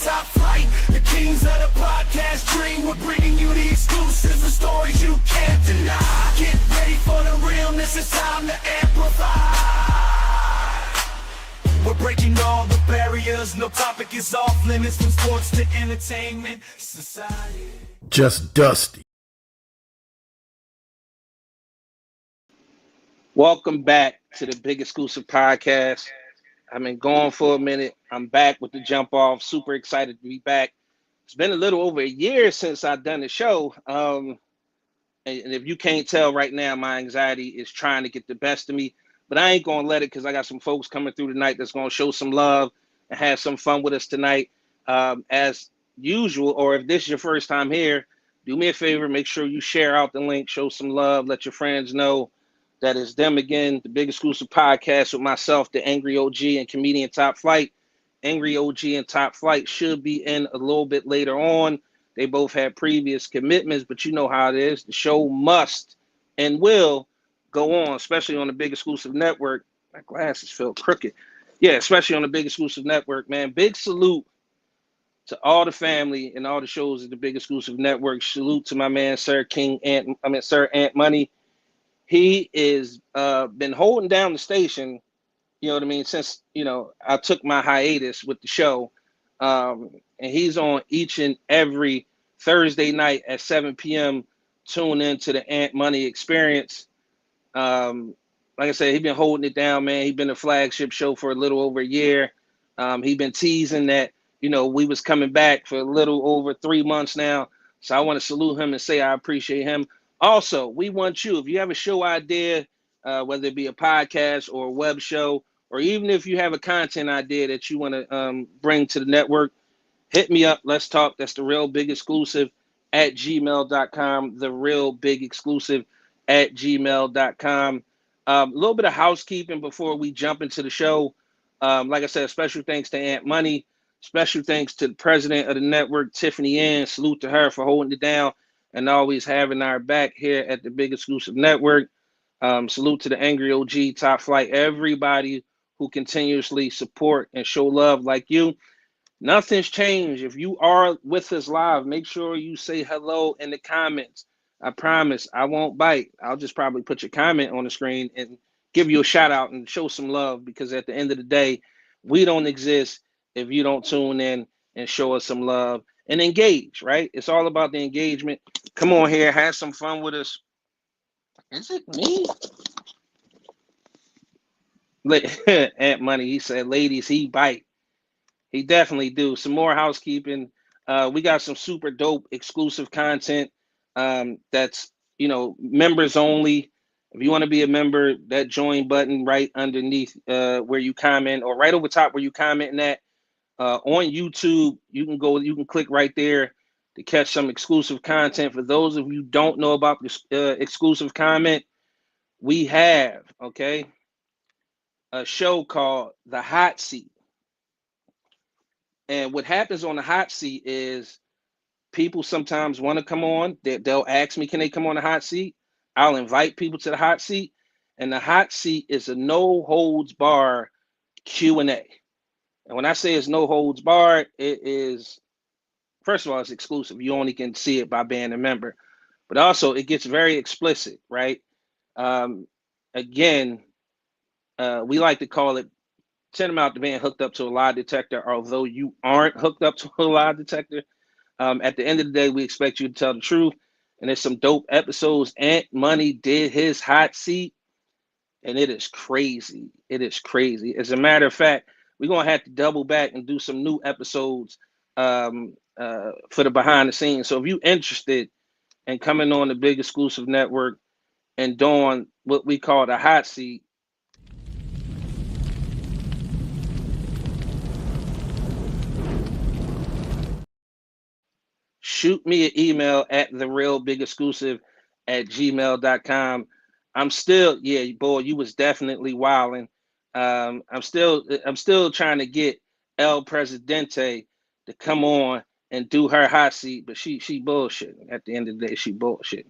Top Flight, the kings of the podcast dream. We're bringing you the exclusives, the stories you can't deny. Get ready for the realness, it's time to amplify. We're breaking all the barriers, no topic is off limits. From sports to entertainment, society. Just Dusty. Welcome back to the Big Exclusive Podcast. I've been gone for a minute. I'm back with the jump off. Super excited to be back. It's been a little over a year since I've done the show. And if you can't tell right now, my anxiety is trying to get the best of me. But I ain't going to let it because I got some folks coming through tonight that's going to show some love and have some fun with us tonight. As usual, or if this is your first time here, do me a favor. Make sure you share out the link, show some love, let your friends know that is them again, the Big Exclusive Podcast with myself, the Angry OG and comedian Top Flight. Angry OG and Top Flight should be in a little bit later on. They both had previous commitments, but you know how it is. The show must and will go on, especially on the Big Exclusive Network. My glasses feel crooked. Yeah, especially on the Big Exclusive Network, man. Big salute to all the family and all the shows at the Big Exclusive Network. Salute to my man, Sir Ant Money. He is been holding down the station, you know what I mean, since, I took my hiatus with the show. And he's on each and every Thursday night at 7 p.m. Tune into the Ant Money Experience. Like I said, he's been holding it down, man. He's been a flagship show for a little over a year. He's been teasing that, we was coming back for a little over 3 months now. So I want to salute him and say I appreciate him. Also, we want you, if you have a show idea, whether it be a podcast or a web show, or even if you have a content idea that you want to bring to the network, hit me up. Let's talk. That's the Real Big Exclusive at gmail.com. The Real Big Exclusive at gmail.com. A little bit of housekeeping before we jump into the show. Like I said, special thanks to Ant Money. Special thanks to the president of the network, Tiffany Ann. Salute to her for holding it down and always having our back here at the Big Exclusive Network. Salute to the Angry OG, Top Flight, everybody who continuously support and show love like you. Nothing's changed. If you are with us live, make sure you say hello in the comments. I promise I won't bite. I'll just probably put your comment on the screen and give you a shout out and show some love, because at the end of the day, we don't exist if you don't tune in and show us some love and engage, right? It's all about the engagement. Come on here, have some fun with us. Is it me? Ant Money, he said, ladies, he bite. He definitely do. Some more housekeeping. We got some super dope exclusive content that's, members only. If you want to be a member, that join button right underneath where you comment, or right over top where you commenting at. On YouTube, you can click right there to catch some exclusive content. For those of you who don't know about this exclusive comment, we have, a show called The Hot Seat. And what happens on The Hot Seat is people sometimes want to come on. They'll ask me, can they come on The Hot Seat? I'll invite people to The Hot Seat. And The Hot Seat is a no-holds-barred Q&A. And when I say it's no holds barred, it is, first of all, it's exclusive. You only can see it by being a member. But also, it gets very explicit, right? Again, we like to call it tantamount to being hooked up to a lie detector, although you aren't hooked up to a lie detector. At the end of the day, we expect you to tell the truth. And there's some dope episodes. Ant Money did his Hot Seat, and it is crazy. It is crazy. As a matter of fact, we're going to have to double back and do some new episodes for the behind the scenes. So if you're interested in coming on the Big Exclusive Network and doing what we call the Hot Seat, shoot me an email at therealbigexclusive@gmail.com. I'm still, boy, you was definitely wilding. I'm still trying to get El Presidente to come on and do her hot seat, but she bullshitting. At the end of the day, she bullshitting.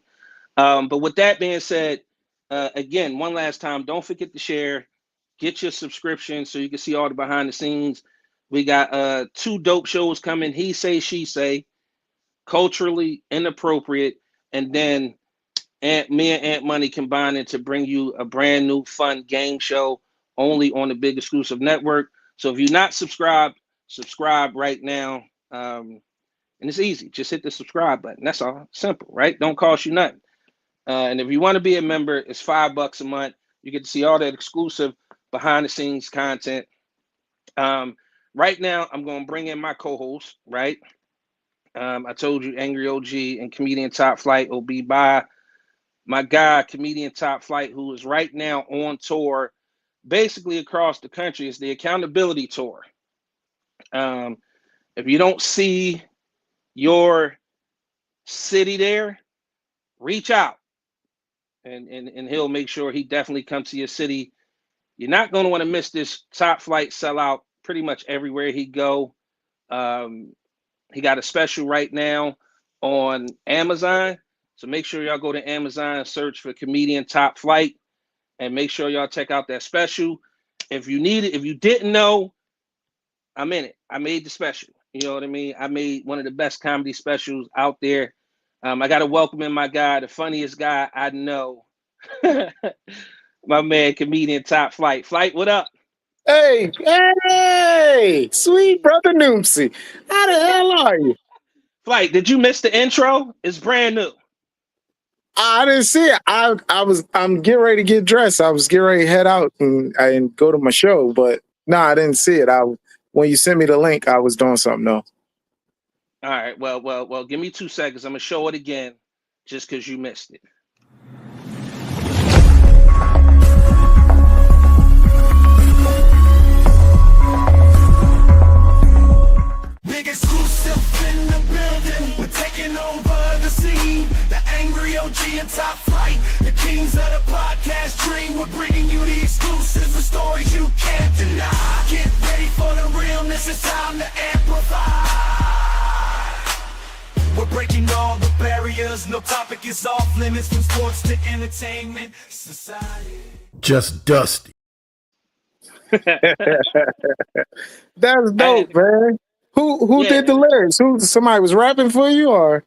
But with that being said, again, one last time, don't forget to share, get your subscription so you can see all the behind the scenes. We got 2 dope shows coming. He Say, She Say, culturally inappropriate, and then me and Ant Money combining to bring you a brand new fun game show only on the Big Exclusive Network. So if you're not subscribed, subscribe right now. And it's easy. Just hit the subscribe button. That's all. Simple, right? Don't cost you nothing. And if you want to be a member, it's $5 a month. You get to see all that exclusive behind the scenes content. Right now, I'm going to bring in my co-host, right? I told you Angry OG and comedian Top Flight will be by my guy, comedian Top Flight, who is right now on tour basically across the country. It's the Accountability Tour. If you don't see your city there, reach out and he'll make sure he definitely comes to your city. You're not going to want to miss this Top Flight sell out pretty much everywhere he go. He got a special right now on Amazon. So make sure y'all go to Amazon and search for comedian Top Flight and make sure y'all check out that special. If you need it, if you didn't know, I'm in it. I made the special. You know what I mean? I made one of the best comedy specials out there. I got to welcome in my guy, the funniest guy I know. My man, comedian Top Flight. Flight, what up? Hey, sweet brother Noopsy. How the hell are you? Flight, did you miss the intro? It's brand new. I didn't see it. I'm getting ready to get dressed. I was getting ready to head out and go to my show, but no, I didn't see it. When you sent me the link, I was doing something else. All right, well, give me 2 seconds. I'm gonna show it again just because you missed it. Big exclusive in the building. We're taking over the scene. The Angry OG and Top Flight, the kings of the podcast dream. We're bringing you the exclusives, the stories you can't deny. Get ready for the realness. It's time to amplify. We're breaking all the barriers. No topic is off limits. From sports to entertainment, society. Just Dusty. That's dope, man. Who did the lyrics? Somebody was rapping for you, or?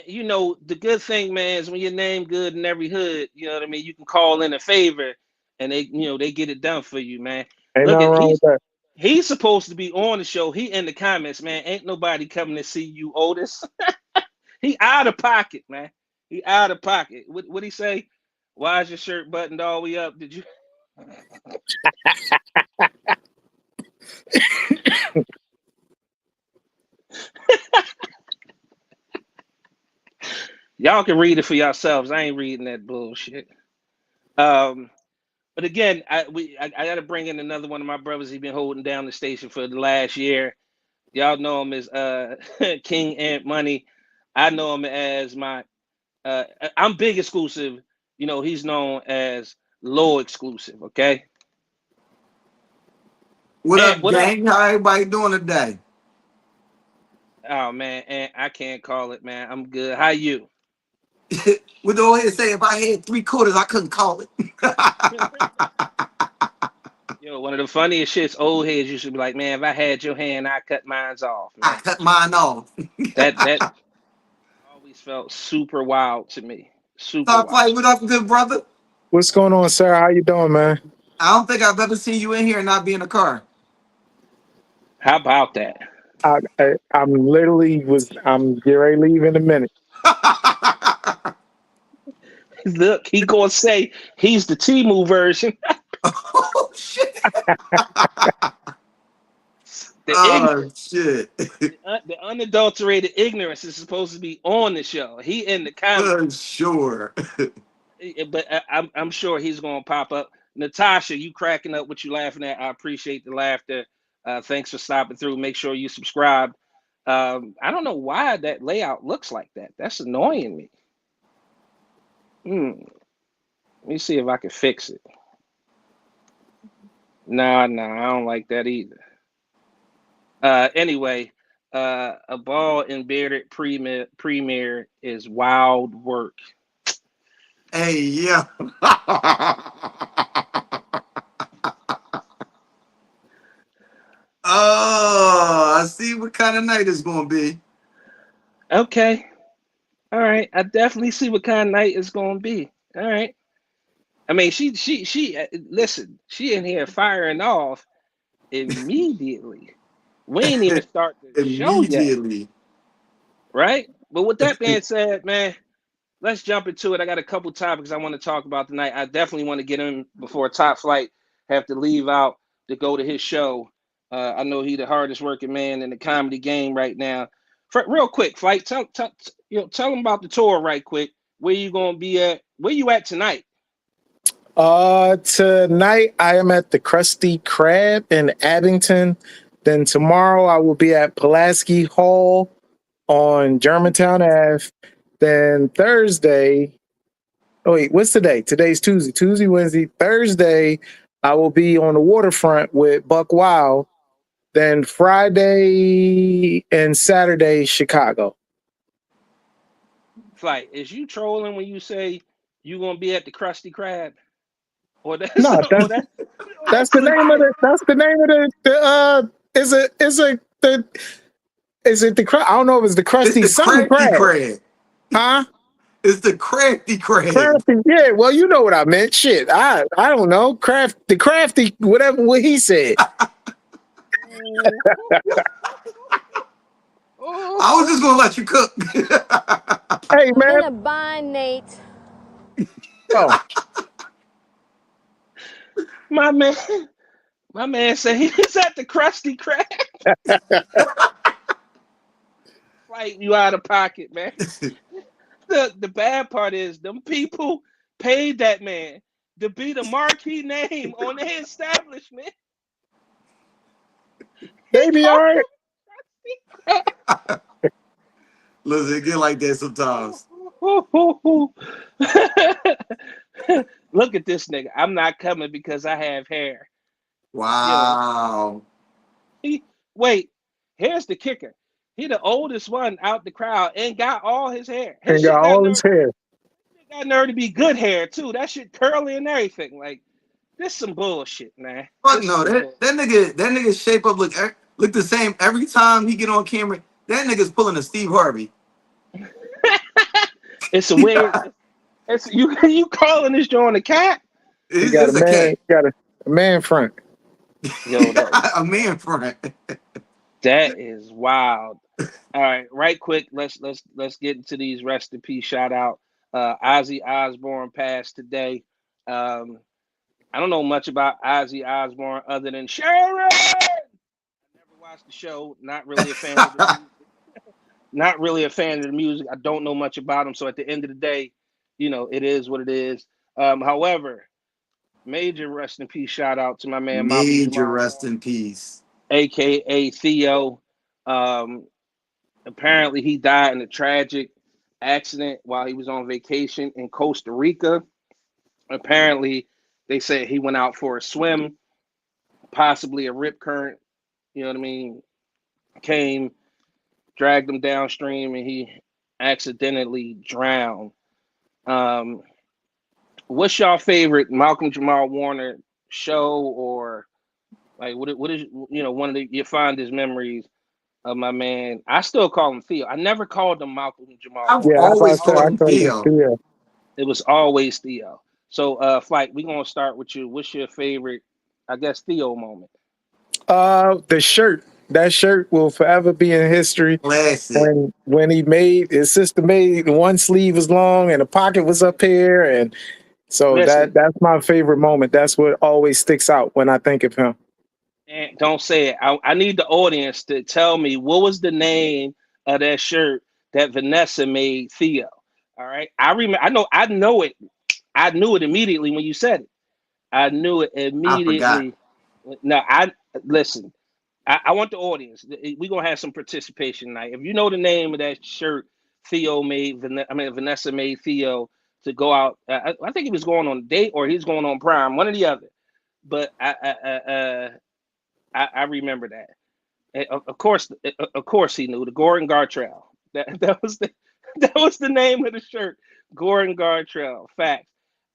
You know, the good thing, man, is when your name good in every hood, you know what I mean? You can call in a favor and they get it done for you, man. Ain't Look, nothing wrong with that. He's supposed to be on the show. He in the comments, man. Ain't nobody coming to see you, Otis. He out of pocket, man. He out of pocket. What he say? Why is your shirt buttoned all the way up? Did you? Y'all can read it for yourselves. I ain't reading that bullshit. But again, I got to bring in another one of my brothers. He's been holding down the station for the last year. Y'all know him as King Ant Money. I know him as my. I'm Big Exclusive. You know, he's known as Low Exclusive. Okay. What Ant, up, what gang? How everybody doing today? Oh man, Ant, I can't call it, man. I'm good. How you? With the old head say, if I had 3/4, I couldn't call it. Yo, one of the funniest shits old heads used to be like, man, if I had your hand, I cut mine's off. Man. I cut mine off. That always felt super wild to me. Super Top wild. Flight, what up, good brother? What's going on, sir? How you doing, man? I don't think I've ever seen you in here and not be in a car. How about that? I'm getting ready to leave in a minute. Look, he gonna say he's the Temu version. Oh shit! Shit! The unadulterated ignorance is supposed to be on the show. He in the comments, For sure. but I'm sure he's gonna pop up. Natasha, you cracking up? What you laughing at? I appreciate the laughter. Thanks for stopping through. Make sure you subscribe. I don't know why that layout looks like that. That's annoying me. Let me see if I can fix it. No, I don't like that either. Anyway, a ball and bearded premiere is wild work. Hey, yeah. Oh, I see what kind of night it's gonna be. Okay. All right. I definitely see what kind of night it's gonna be. All right. I mean, she. Listen, she in here firing off immediately. We ain't even start the show yet, Immediately. right? But with that being said, man, let's jump into it. I got a couple topics I want to talk about tonight. I definitely want to get him before Top Flight have to leave out to go to his show. I know he's the hardest working man in the comedy game right now. Real quick, Flight, tell him about the tour right quick. Where you gonna be at? Where you at tonight? Tonight I am at the Krusty Krab in Abington. Then tomorrow I will be at Pulaski Hall on Germantown Ave. Then Thursday, oh wait, what's today? Today's Tuesday. Tuesday, Wednesday, Thursday, I will be on the waterfront with Buck Wild. Then Friday and Saturday, Chicago. Flight, is you trolling when you say you gonna be at the Krusty Krab? Or that's No, or that that's the name of it. That's the name of is it the I don't know if it's the It's Krusty the something crafty crab. crab. Huh? It's the crafty crab. Crafty, yeah. Well, you know what I meant. Shit, I don't know. The crafty, whatever what he said. I was just gonna let you cook. Hey man, Gonna buy Nate. oh, my man said he was at the Krusty Krab. Fight you out of pocket, man. The bad part is them people paid that man to be the marquee name on their establishment. they be all right. Listen, it get like that sometimes. Look at this nigga. I'm not coming because I have hair. Wow. Wait, here's the kicker. He the oldest one out the crowd and got all his hair. And got all his hair. Got nerve to be good hair too. That shit curly and everything. Like this some bullshit, man. Fuck no, that nigga shape up look the same every time he get on camera. That nigga's pulling a Steve Harvey. It's a weird. It's you calling this joint a cat? He got a man. Cat. Got a man front. Yo, A man front. that is wild. All right, right quick. Let's get into these rest in peace shout out. Ozzy Osbourne passed today. I don't know much about Ozzy Osbourne other than Sharon. I never watched the show. Not really a fan of the music. Not really a fan of the music. I don't know much about him. So at the end of the day, you know, it is what it is. However, major rest in peace shout out to my man Major rest in peace. AKA Theo. Apparently he died in a tragic accident while he was on vacation in Costa Rica. Apparently they said he went out for a swim, possibly a rip current, you know what I mean, came, dragged him downstream, and he accidentally drowned. What's your favorite Malcolm Jamal Warner show, or like what is one of your fondest memories of my man? I still call him Theo. I never called him Malcolm Jamal. I've Yeah, always called him Theo. It was always Theo. So, Flight, we're gonna start with you. What's your favorite, I guess, Theo moment? The shirt. That shirt will forever be in history. Classic. When he made his sister made one sleeve was long and the pocket was up here, and so Listen. that's my favorite moment. That's what always sticks out when I think of him. And don't say it. I need the audience to tell me what was the name of that shirt that Vanessa made Theo. All right. I remember. I know it. I knew it immediately when you said it. I knew it immediately. No, listen. I want the audience. We're gonna have some participation tonight. If you know the name of that shirt Vanessa made Theo to go out. I think he was going on a date or he's going on Prime, one or the other. But I remember that. And of course he knew the Gordon Gartrell. That was the name of the shirt, Gordon Gartrell. Facts.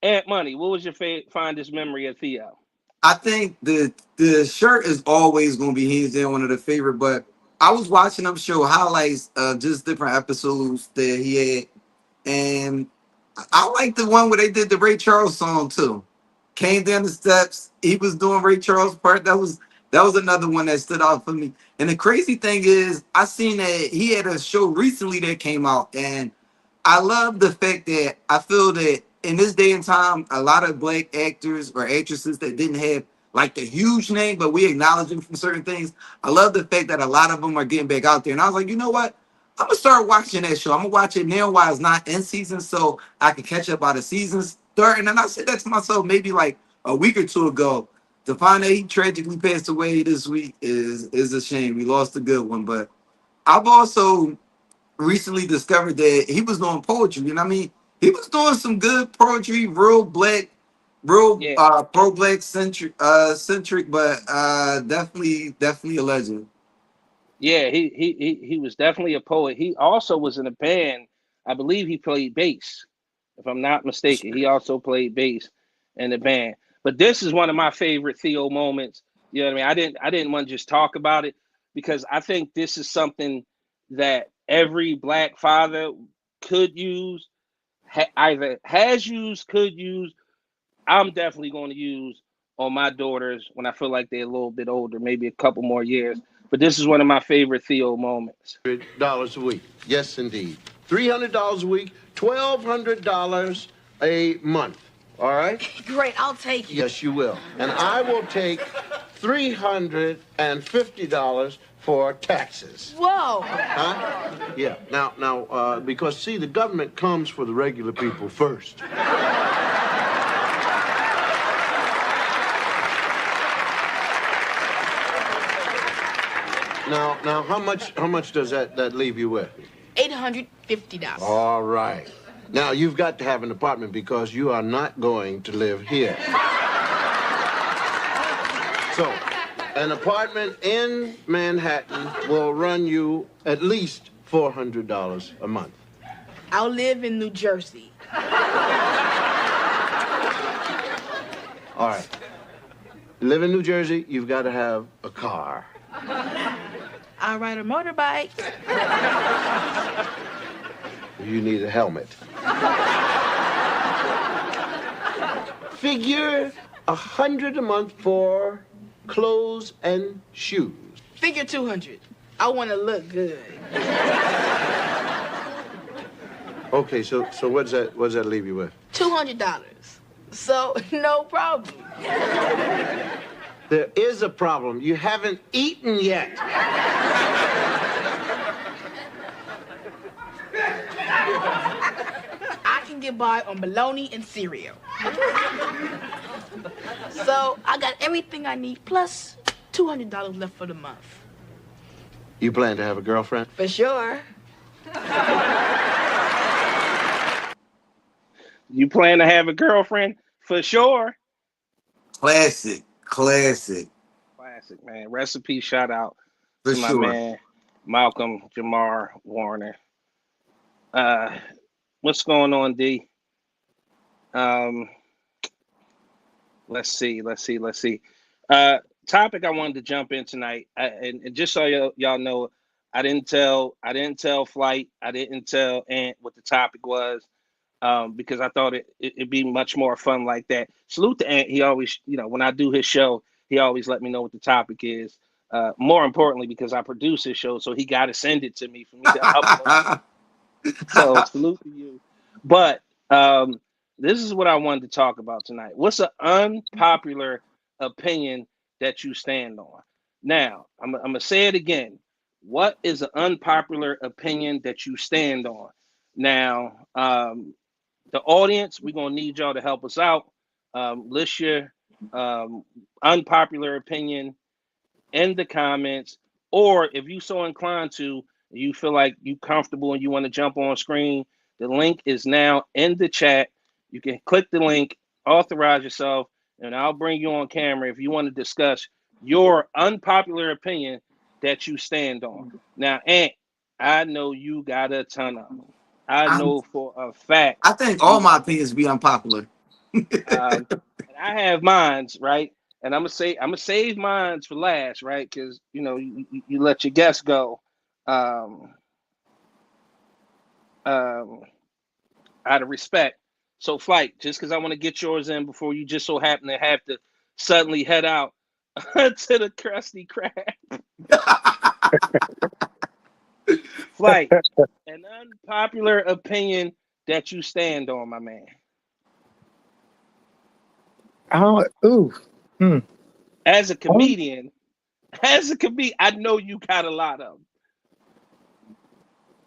Aunt Money, what was your fondest memory of Theo? I think the shirt is always going to be hands down one of the favorite. But I was watching them show highlights of just different episodes that he had, and I like the one where they did the Ray Charles song too. Came down the steps. He was doing Ray Charles' part. That was another one that stood out for me. And the crazy thing is, I seen that he had a show recently that came out, and I love the fact that I feel that in this day and time, a lot of black actors or actresses that didn't have like the huge name, but we acknowledge them from certain things. I love the fact that a lot of them are getting back out there. And I was like, you know what? I'm gonna start watching that show. I'm gonna watch it now while it's not in season, so I can catch up by the season's starting. And I said that to myself maybe like a week or two ago. To find that he tragically passed away this week is a shame. We lost a good one, but I've also recently discovered that he was doing poetry. And I mean, he was doing some good poetry, real black, real Yeah, pro black centric, but definitely a legend. yeah, he was definitely a poet. He also was in a band. I believe he played bass, if I'm not mistaken. He also played bass in the band. But this is one of my favorite Theo moments. You know what I mean? I didn't want to just talk about it because I think this is something that every black father could use, either has used, could use. I'm definitely going to use on my daughters when I feel like they're a little bit older, maybe a couple more years. But this is one of my favorite Theo moments. $100 a week. Yes, indeed. $300 a week, $1,200 a month. All right? Great, I'll take it. Yes, you will. And I will take $350 for taxes. Whoa. Huh? Yeah. Now, because see, the government comes for the regular people first. Now, how much does that leave you with? $850. All right. Now, you've got to have an apartment because you are not going to live here. So, an apartment in Manhattan will run you at least $400 a month. I'll live in New Jersey. All right. You live in New Jersey, you've got to have a car. I'll ride a motorbike. You need a helmet. Figure $100 a month for clothes and shoes. Figure 200. I want to look good. Okay, so what does that leave you with? $200. So, no problem. There is a problem. You haven't eaten yet. I can get by on bologna and cereal. So, I got everything I need, plus $200 left for the month. You plan to have a girlfriend? For sure. You plan to have a girlfriend? For sure. Classic. Classic, man. Recipe shout out For to my sure. man, Malcolm Jamar Warner. What's going on, D? Let's see. Topic I wanted to jump in tonight, and just so y'all know, I didn't tell Flight, I didn't tell Ant what the topic was, because I thought it'd be much more fun like that. Salute to Ant. He always, when I do his show, he always let me know what the topic is. More importantly, because I produce his show, so he got to send it to me for me to upload. So salute to you. But this is what I wanted to talk about tonight. What's an unpopular opinion that you stand on? Now, I'm gonna say it again. What is an unpopular opinion that you stand on? Now, the audience, we're gonna need y'all to help us out. List your unpopular opinion in the comments, or if you so inclined to, you feel like you comfortable and you want to jump on screen, the link is now in the chat. You can click the link, authorize yourself, and I'll bring you on camera if you want to discuss your unpopular opinion that you stand on. Now, Ant, I know you got a ton of them. I know for a fact. I think all my opinions be unpopular. And I have mines, right? and I'm gonna save mine for last, right? Because you let your guests go, um, um, out of respect. So, Flight, just because I want to get yours in before you just so happen to have to suddenly head out to the Krusty Krab. Flight, an unpopular opinion that you stand on, my man. As a comedian, I know you got a lot of them.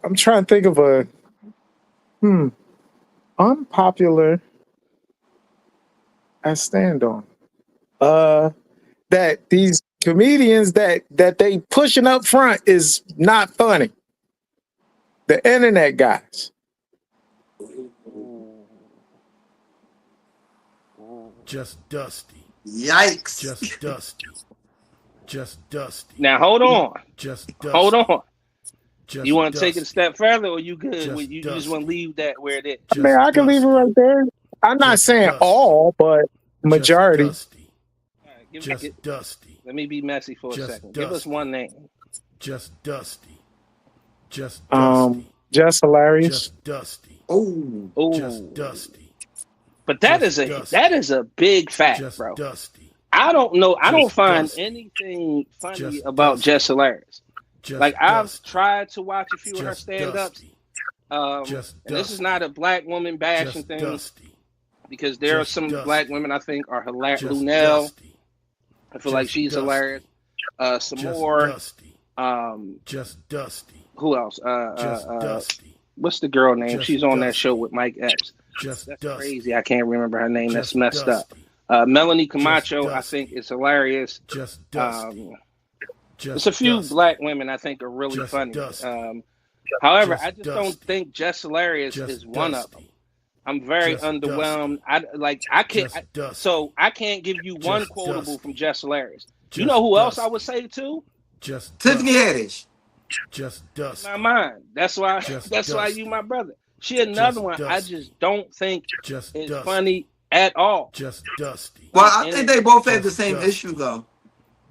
I'm trying to think of a unpopular I stand on. That these comedians that they pushing up front is not funny. The internet guys. Just Dusty. Yikes. Just Dusty. Just Dusty. Now hold on. Just Dusty. Hold on. Just You want to take it a Dusty. step further, or you good? Just You just Dusty. want to leave that where it is? I mean, I can leave it right there. I'm not Just saying Dusty. all, but majority. Just Dusty. All right, Just Dusty. let me be messy for a Just second. Give us Dusty. one name. Just Dusty. Just Dusty. Just hilarious. Just Dusty. Oh, Oh, Just Dusty. but that Just is Dusty. a big fact, Just bro. Dusty. I don't know. I don't Just find Dusty. anything funny Just about Dusty. Jess Hilarious. Just Like I've Dusty. tried to watch a few of her Just stand-ups. Dusty. And Just this is Dusty. not a black woman bashing Just thing, Dusty. because there are Just some Dusty. black women I think are hilarious. Just Lunel, Dusty. I feel like Just she's Dusty. hilarious. Some Just more. Dusty. Just Dusty. Who else? Just Dusty. What's the girl name? Just She's on that Dusty. show with Mike Epps. Just That's Dusty. crazy. I can't remember her name. That's Just messed up. Dusty. Melanie Camacho, I Dusty. think, is hilarious. Just Dusty. There's Just a few Dusty. black women I think are really Just funny. Dusty. However, Just I just don't Dusty. think Jess Hilarious Just is one of them. Dusty. I'm very Just underwhelmed. I can't. Just Dusty. So I can't give you one Just quotable Dusty. from Jess Hilarious. You Just know who else I Dusty. would say too? Just Tiffany Dusty. Haddish. Just Dusty. My mind. That's why. Just That's why Dusty. you my brother. She another Just one. I Dusty. just don't think Just is Dusty. funny at all. Just Dusty. Well, I think they both have the Just same Dusty. issue though.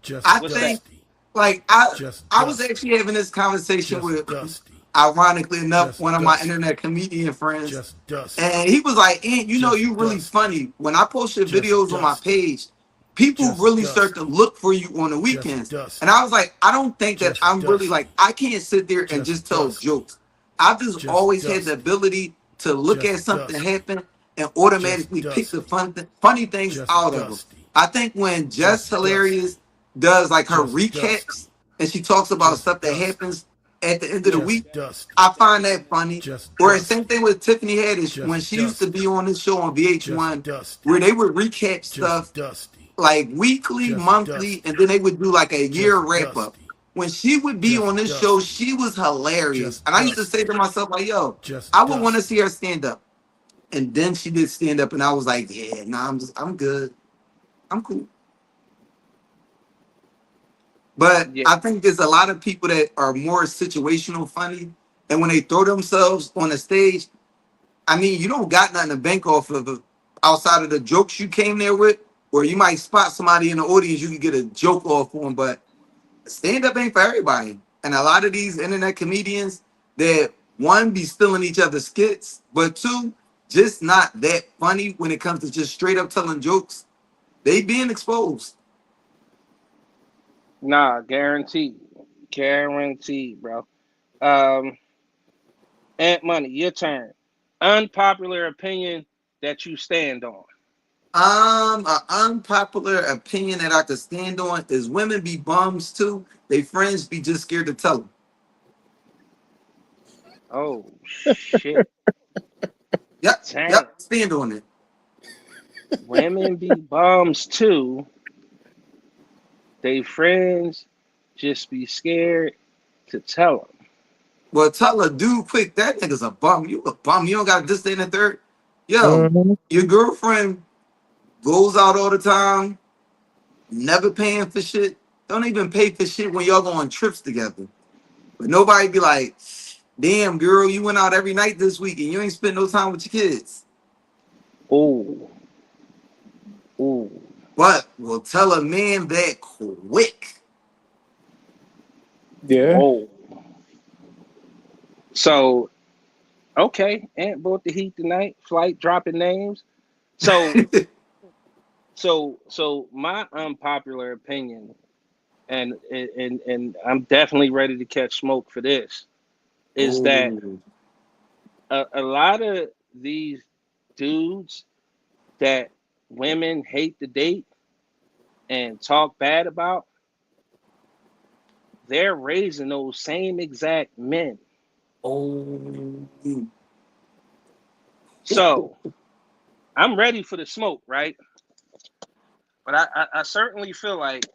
Just I What's think, Dusty. like, Just I was Dusty. actually having this conversation Just with, Dusty. ironically enough, Just one of my Dusty. internet comedian friends, Just Dusty. and he was like, "Aunt, you know, Just you really Dusty. funny. When I post your Just videos on my Dusty. page, people Just really Dusty. start to look for you on the weekends." Dusty. And I was like, I don't think that Just I'm really Dusty. like, I can't sit there and Just just tell Dusty. jokes. I've just Just always had Dusty. the ability to look Just at something Dusty. happen and automatically Just pick the Dusty. funny things Just out of them. Dusty. I think when Jess Just Hilarious does like her Just recaps Dusty. and she talks about Just stuff that Dusty. happens at the end of the Just week, Dusty. I find that funny. Just Or Dusty. same thing with Tiffany Haddish Just when she used to Dusty. be on this show on Just VH1 Dusty. where they would recap stuff Just Dusty. like weekly, Just monthly, Dusty. and then they would do like a year Just wrap up. Dusty. When she would be Just on this Dusty. show, she was hilarious. Just And I used to Dusty. say to myself, like, yo, Just I would want to Dusty. see her stand up. And then she did stand up, and I was like, yeah, nah, I'm good. I'm cool. But Yeah. I think there's a lot of people that are more situational funny. And when they throw themselves on the stage, I mean, you don't got nothing to bank off of outside of the jokes you came there with, or you might spot somebody in the audience you can get a joke off on, but stand up ain't for everybody. And a lot of these internet comedians that one be stealing each other's skits, but two, just not that funny when it comes to just straight up telling jokes. They being exposed. Nah, guaranteed, bro. Ant Money, your turn. Unpopular opinion that you stand on. An unpopular opinion that I could stand on is women be bums too. They friends be just scared to tell them. Oh shit! Yep, Damn. yep, stand on it. Women be bums too. They friends just be scared to tell them. Well, tell a dude quick, that nigga's a bum. You a bum. You don't got this, that, and the third. Yo, your girlfriend goes out all the time, never paying for shit. Don't even pay for shit when y'all go on trips together. But nobody be like, damn, girl, you went out every night this week and you ain't spent no time with your kids. Ooh. but will tell a man that quick. Yeah. Whoa. So, okay, Ant brought the heat tonight. Flight dropping names. So, so my unpopular opinion, and I'm definitely ready to catch smoke for this, is that Oh, a lot of these dudes that women hate to date and talk bad about, they're raising those same exact men. oh, So I'm ready for the smoke, right? But I certainly feel like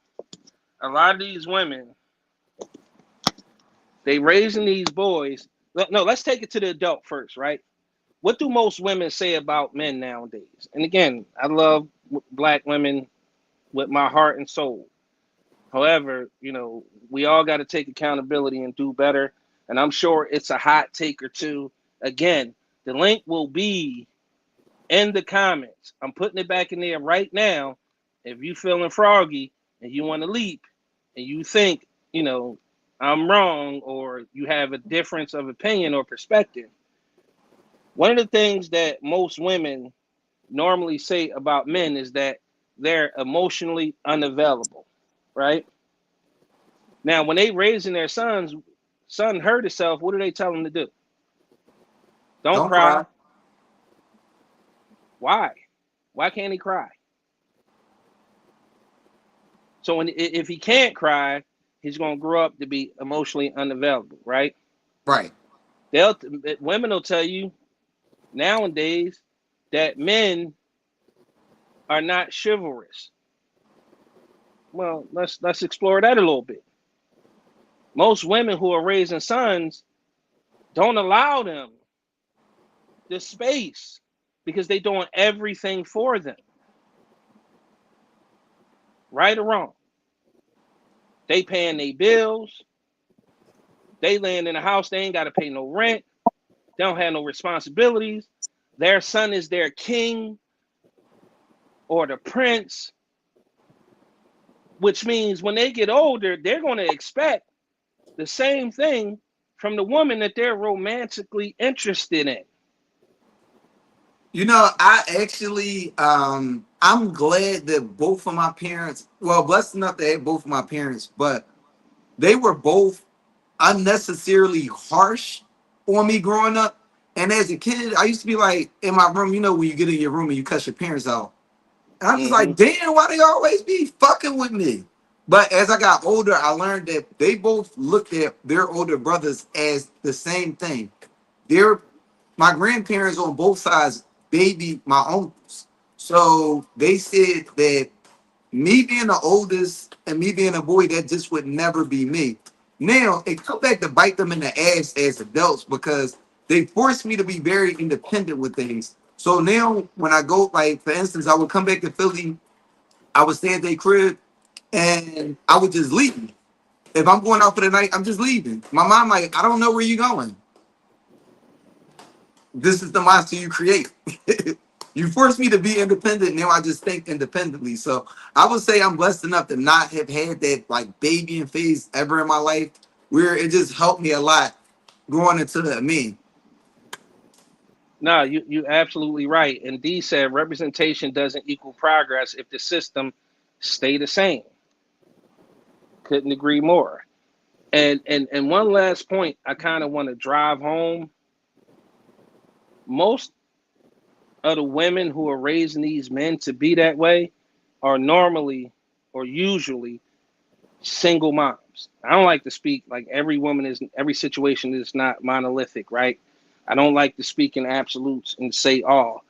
a lot of these women, they raising these boys. No, let's take it to the adult first, right? What do most women say about men nowadays? And again, I love black women with my heart and soul. However, we all got to take accountability and do better. And I'm sure it's a hot take or two. Again, the link will be in the comments. I'm putting it back in there right now. If you feeling froggy and you want to leap and you think, I'm wrong, or you have a difference of opinion or perspective, one of the things that most women normally say about men is that they're emotionally unavailable, right? Now, when they raising their son hurt himself, what do they tell him to do? Don't don't cry. cry. Why? Why can't he cry? So if he can't cry, he's going to grow up to be emotionally unavailable, right? Right. Women will tell you nowadays that men are not chivalrous. Well, let's explore that a little bit. Most women who are raising sons don't allow them the space because they're doing everything for them. Right or wrong? They paying their bills. They laying in a house. They ain't got to pay no rent. They don't have no responsibilities. Their son is their king or the prince, which means when they get older, they're going to expect the same thing from the woman that they're romantically interested in. I actually, I'm glad that both of my parents, well, blessed enough to have both of my parents, but they were both unnecessarily harsh on me growing up. And as a kid, I used to be like in my room, when you get in your room and you cuss your parents out. And I'm just Mm-hmm. like, damn, why they always be fucking with me? But as I got older, I learned that they both looked at their older brothers as the same thing. They're my grandparents on both sides baby my uncles. So they said that me being the oldest and me being a boy, that just would never be me. Now it come back to bite them in the ass as adults because they forced me to be very independent with things. So now when I go, like for instance, I would come back to Philly, I would stay at their crib, and I would just leave. If I'm going out for the night, I'm just leaving. My mom like, I don't know where you're going. This is the monster you create. You forced me to be independent. Now I just think independently. So I would say I'm blessed enough to not have had that like babying phase ever in my life, where it just helped me a lot growing into me. No, you absolutely right. And D said representation doesn't equal progress if the system stay the same. Couldn't agree more. And one last point I kind of want to drive home. Most of the women who are raising these men to be that way are normally or usually single moms. I don't like to speak like every situation is not monolithic, right? I don't like to speak in absolutes and say all,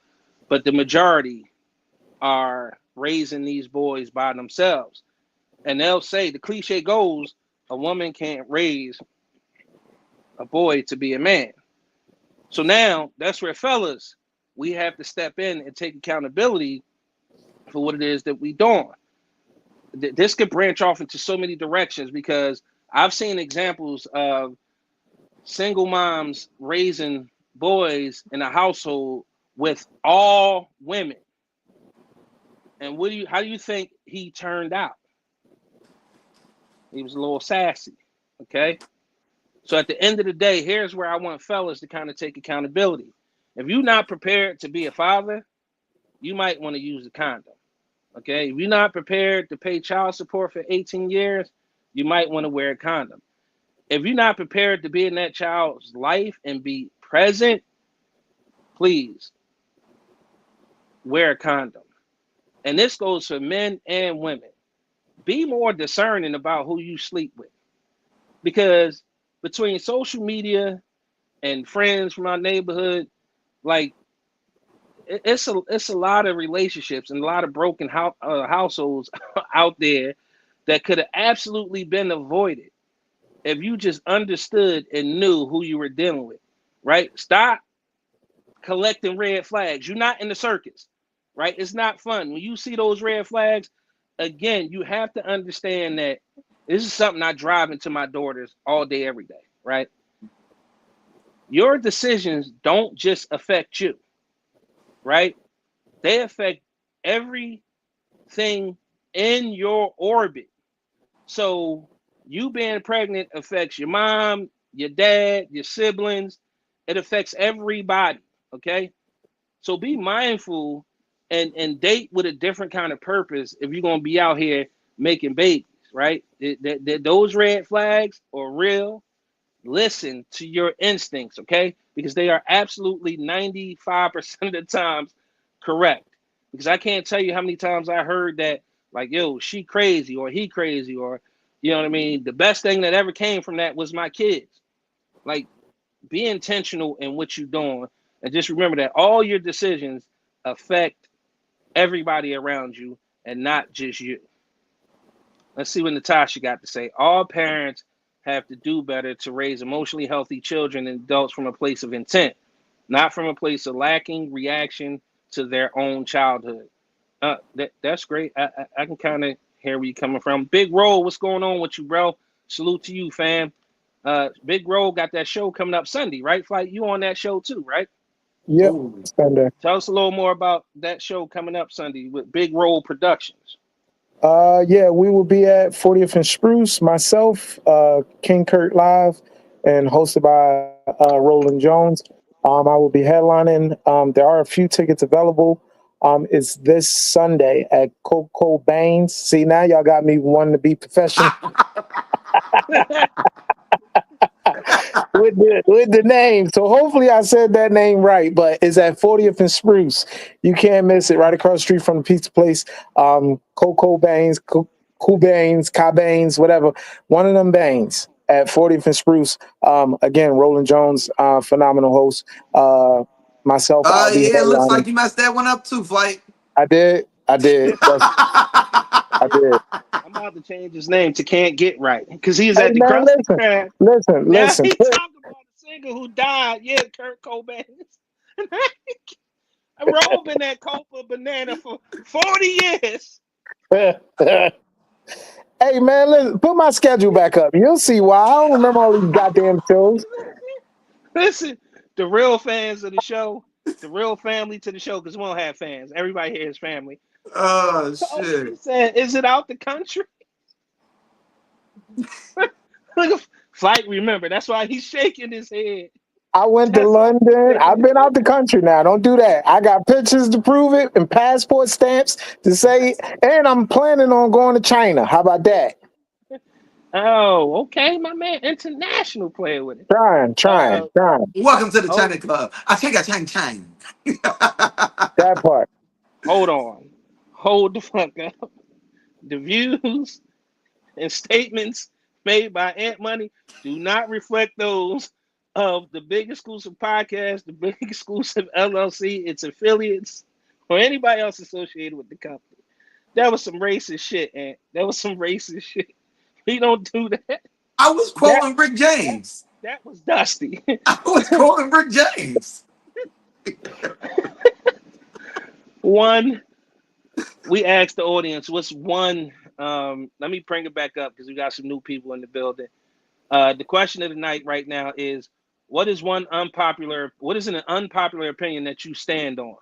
but the majority are raising these boys by themselves. And they'll say the cliche goes, a woman can't raise a boy to be a man. So now that's where fellas, we have to step in and take accountability for what it is that we doing. This could branch off into so many directions because I've seen examples of single moms raising boys in a household with all women. And how do you think he turned out? He was a little sassy. Okay. So at the end of the day, here's where I want fellas to kind of take accountability. If you're not prepared to be a father, you might want to use a condom. Okay. If you're not prepared to pay child support for 18 years, you might want to wear a condom. If you're not prepared to be in that child's life and be present, please wear a condom. And this goes for men and women. Be more discerning about who you sleep with. Because between social media and friends from our neighborhood, like it's a lot of relationships and a lot of broken households out there that could have absolutely been avoided if you just understood and knew who you were dealing with, right? Stop collecting red flags. You're not in the circus, right? It's not fun. When you see those red flags, again, you have to understand that this is something I drive into my daughters all day, every day, right? Your decisions don't just affect you, right? They affect everything in your orbit. So you being pregnant affects your mom, your dad, your siblings. It affects everybody, okay? So be mindful and date with a different kind of purpose if you're going to be out here making babies, right? Those red flags are real. Listen to your instincts, okay? Because they are absolutely 95% of the times correct. Because I can't tell you how many times I heard that, like, yo, she crazy or he crazy, or, you know what I mean? The best thing that ever came from that was my kids. Like, be intentional in what you're doing. And just remember that all your decisions affect everybody around you and not just you. Let's see what Natasha got to say. All parents have to do better to raise emotionally healthy children and adults from a place of intent, not from a place of lacking reaction to their own childhood. That's great. I can kind of hear where you're coming from. Big Roll, what's going on with you, bro? Salute to you, fam. Big Roll got that show coming up Sunday, right? Flight, you on that show too, right? Yep. Ooh. Sunday. Tell us a little more about that show coming up Sunday with Big Roll Productions. Yeah, we will be at 40th and Spruce, myself, King Kurt Live, and hosted by Roland Jones. I will be headlining. There are a few tickets available. It's this Sunday at Coco Baines. See, now y'all got me wanting to be professional with the name. So hopefully I said that name right, but it's at 40th and Spruce. You can't miss it, right across the street from the pizza place. Coco Baines, Cobains, whatever. One of them Baines at 40th and Spruce. Again, Roland Jones, phenomenal host. Myself, I'll be Yeah, it looks like headlining. you messed that one up too, Flight. I did. I did. I did. I'm about to change his name to Can't Get Right because he's Hey at the man, Krusty Krab. listen. Now he talking about a singer who died. Yeah, Kurt Cobain. Roll been that Copa banana for 40 years. Hey man, listen, put my schedule back up. You'll see why. I don't remember all these goddamn shows. Listen, the real fans of the show, the real family to the show, because we don't have fans. Everybody here is family. Oh Oh, shit. he said, is it out the country? Look, Flight, remember, that's why he's shaking his head. I went to That's why he's London. shaking I've his been out the head. country now. Don't do that. I got pictures to prove it and passport stamps to say, and I'm planning on going to China. How about that? Oh, okay, my man, international player with it. Trying. Welcome to the Oh, China Club. I think I China. That part. hold on. Hold the fuck up. The views and statements made by Ant Money do not reflect those of the Big Exclusive Podcast, the Big Exclusive LLC, its affiliates, or anybody else associated with the company. That was some racist shit, Ant. That was some racist shit. We don't do that. I was quoting Rick James. That was Dusty. I was quoting Rick James. One, we asked the audience, what's one, let me bring it back up because we got some new people in the building. The question of the night right now is, what is an unpopular opinion that you stand on?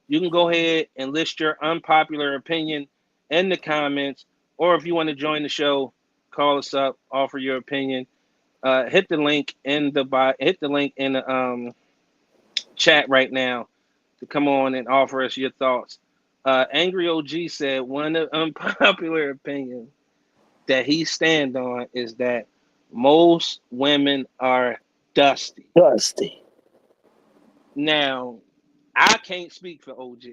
You can go ahead and list your unpopular opinion in the comments, or if you want to join the show, call us up, offer your opinion. Hit the link in the chat right now to come on and offer us your thoughts. Angry OG said one unpopular opinion that he stand on is that most women are dusty. Dusty. Now, I can't speak for OG.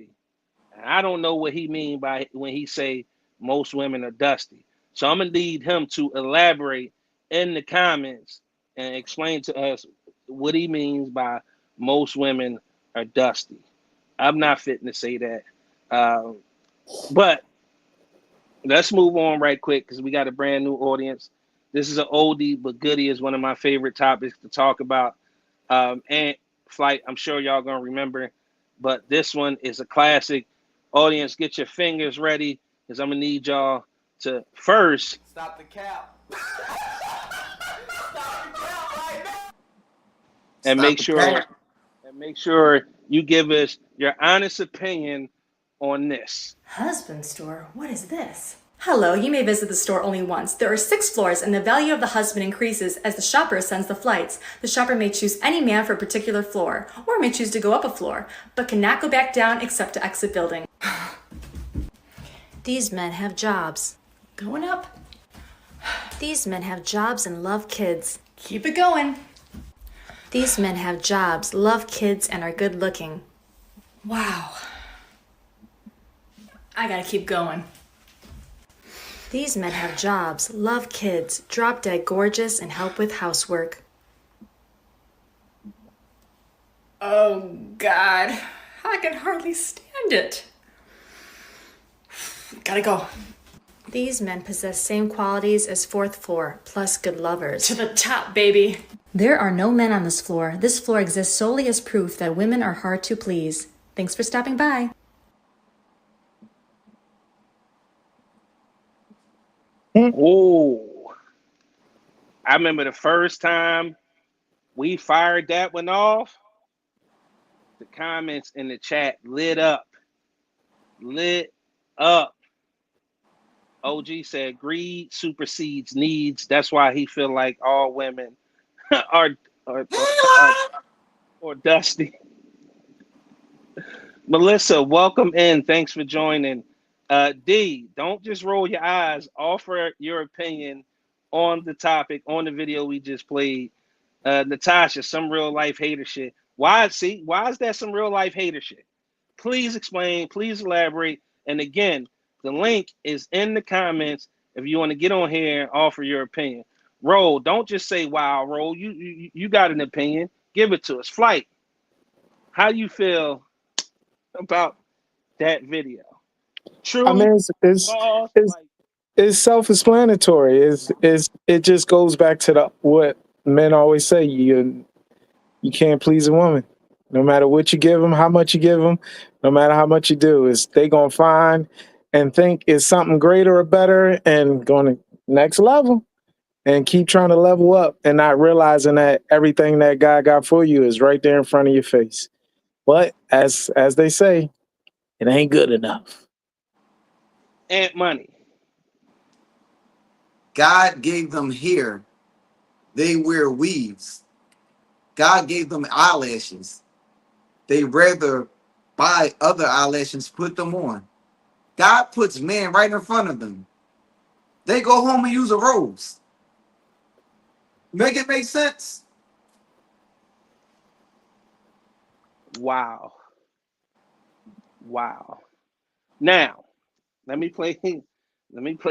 I don't know what he mean by when he say most women are dusty. So I'm gonna need him to elaborate in the comments and explain to us what he means by most women are dusty. I'm not fitting to say that. But let's move on right quick because we got a brand new audience. This is an oldie but goodie, is one of my favorite topics to talk about. And Flight, I'm sure y'all gonna remember, but this one is a classic. Audience, get your fingers ready because I'm gonna need y'all to first Stop the cap. and Stop make the sure cap. you give us your honest opinion on this. Husband store? What is this? Hello, you may visit the store only once. There are 6 floors and the value of the husband increases as the shopper ascends the flights. The shopper may choose any man for a particular floor, or may choose to go up a floor, but cannot go back down except to exit building. These men have jobs. Going up. These men have jobs and love kids. Keep it going. These men have jobs, love kids, and are good looking. Wow. I gotta keep going. These men have jobs, love kids, drop dead gorgeous, and help with housework. Oh, God. I can hardly stand it. Gotta go. These men possess same qualities as 4th floor, plus good lovers. To the top, baby. There are no men on this floor. This floor exists solely as proof that women are hard to please. Thanks for stopping by. Oh, I remember the first time we fired that one off. The comments in the chat lit up. OG said greed supersedes needs. That's why he feel like all women are dusty. Melissa, welcome in. Thanks for joining. D, don't just roll your eyes. Offer your opinion on the topic, on the video we just played. Natasha, some real life hater shit. Why is that some real life hater shit? Please explain, please elaborate. And again, the link is in the comments if you want to get on here and offer your opinion. Roll, don't just say wow, Roll. You got an opinion. Give it to us. Flight, how do you feel about that video? True. I mean, false, it's self-explanatory. It just goes back to what men always say: you can't please a woman, no matter what you give them, how much you give them, no matter how much you do. Is they gonna find and think it's something greater or better, and going to next level, and keep trying to level up, and not realizing that everything that God got for you is right there in front of your face. But as they say, it ain't good enough. Ant Money. God gave them hair. They wear weaves. God gave them eyelashes. They rather buy other eyelashes, put them on. God puts man right in front of them. They go home and use a rose. Make it make sense? Wow. Now, let me play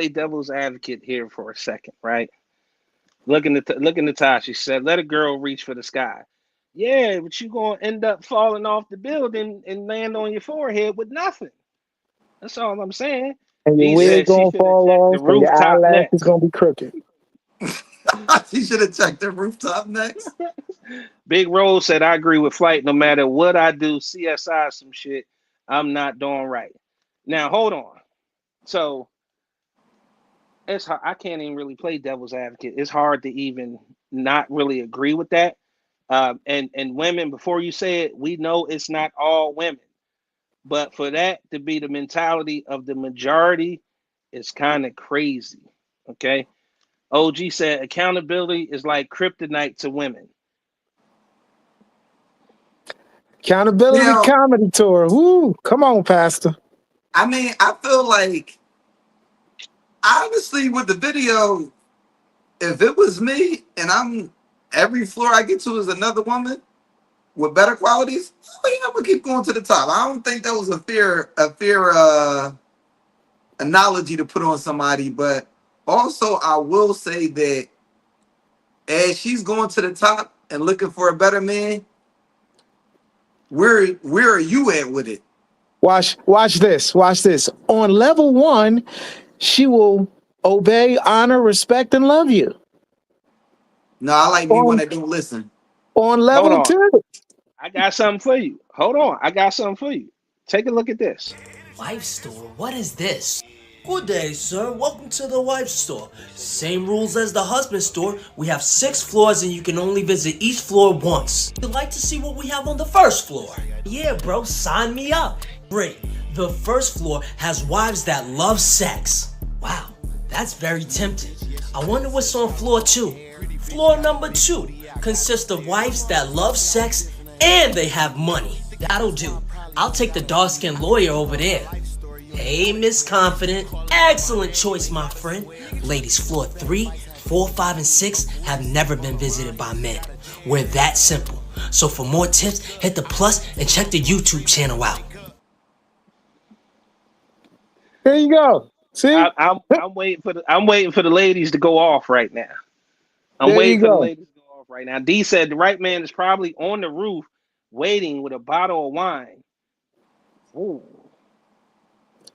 devil's advocate here for a second, right? Look in the top. She said, "Let a girl reach for the sky." Yeah, but you gonna end up falling off the building and land on your forehead with nothing. That's all I'm saying. And your He wig said she gonna should have fall checked off, the and your rooftop eyelash is next. gonna be crooked. He should have checked the rooftop next. Big Rose said, "I agree with Flight. No matter what I do, CSI some shit I'm not doing right." Now hold on. So it's hard. I can't even really play devil's advocate. It's hard to even not really agree with that. And women, before you say it, we know it's not all women. But for that to be the mentality of the majority, it's kind of crazy. Okay. OG said accountability is like kryptonite to women. Accountability Now, comedy tour. Woo! Come on, Pastor. I mean, I feel like honestly with the video, if it was me and I'm every floor I get to is another woman with better qualities, I'm gonna keep going to the top. I don't think that was a fair analogy to put on somebody, but also I will say that as she's going to the top and looking for a better man, where are you at with it? Watch this. Watch this. On level 1, she will obey, honor, respect, and love you. No, I like me when On they don't listen. on Hold level on. 2. I got something for you. Hold on. I got something for you. Take a look at this. Wife store? What is this? Good day, sir. Welcome to the wife store. Same rules as the husband store. We have 6 floors and you can only visit each floor once. You'd like to see what we have on the first floor? Yeah, bro, sign me up. Great. The first floor has wives that love sex. Wow, that's very tempting. I wonder what's on floor 2. Floor number 2 consists of wives that love sex and they have money. That'll do. I'll take the dark-skinned lawyer over there. Hey, Miss Confident. Excellent choice, my friend. Ladies, floor 3, 4, 5, and 6 have never been visited by men. We're that simple. So for more tips, hit the plus and check the YouTube channel out. There you go. See? I'm waiting for the ladies to go off right now. I'm There waiting you for the go. ladies to go off right now. D said the right man is probably on the roof waiting with a bottle of wine. Ooh.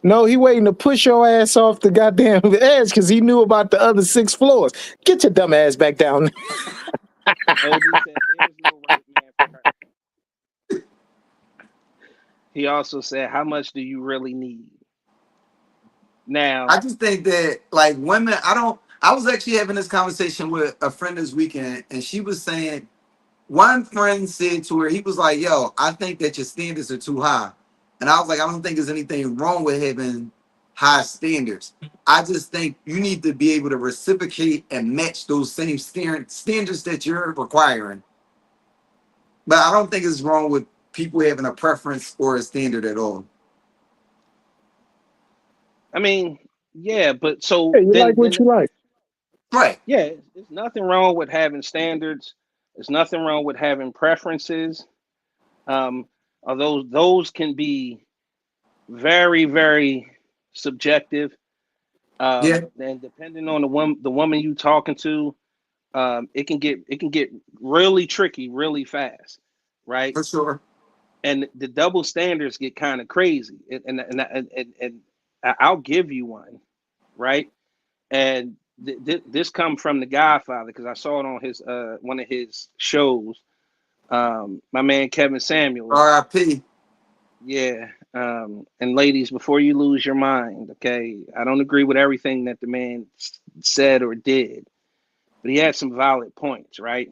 No, he waiting to push your ass off the goddamn edge because he knew about the other 6 floors. Get your dumb ass back down. OG said there's no right man for her. He also said, how much do you really need? Now, I just think that like women, I was actually having this conversation with a friend this weekend, and she was saying one friend said to her, he was like, yo, I think that your standards are too high. And I was like, I don't think there's anything wrong with having high standards. I just think you need to be able to reciprocate and match those same standards that you're requiring. But I don't think it's wrong with people having a preference or a standard at all. I mean, yeah, but so Hey, you like what you like. Right. yeah, there's nothing wrong with having standards. There's nothing wrong with having preferences. Although those can be very, very subjective. Yeah, And depending on the woman you talking to, it can get really tricky really fast, right? for sure. And the double standards get kind of crazy. And I'll give you one, right? And this come from the Godfather because I saw it on his one of his shows. My man Kevin Samuels. R.I.P. Yeah. And ladies, before you lose your mind, okay, I don't agree with everything that the man said or did, but he had some valid points, right?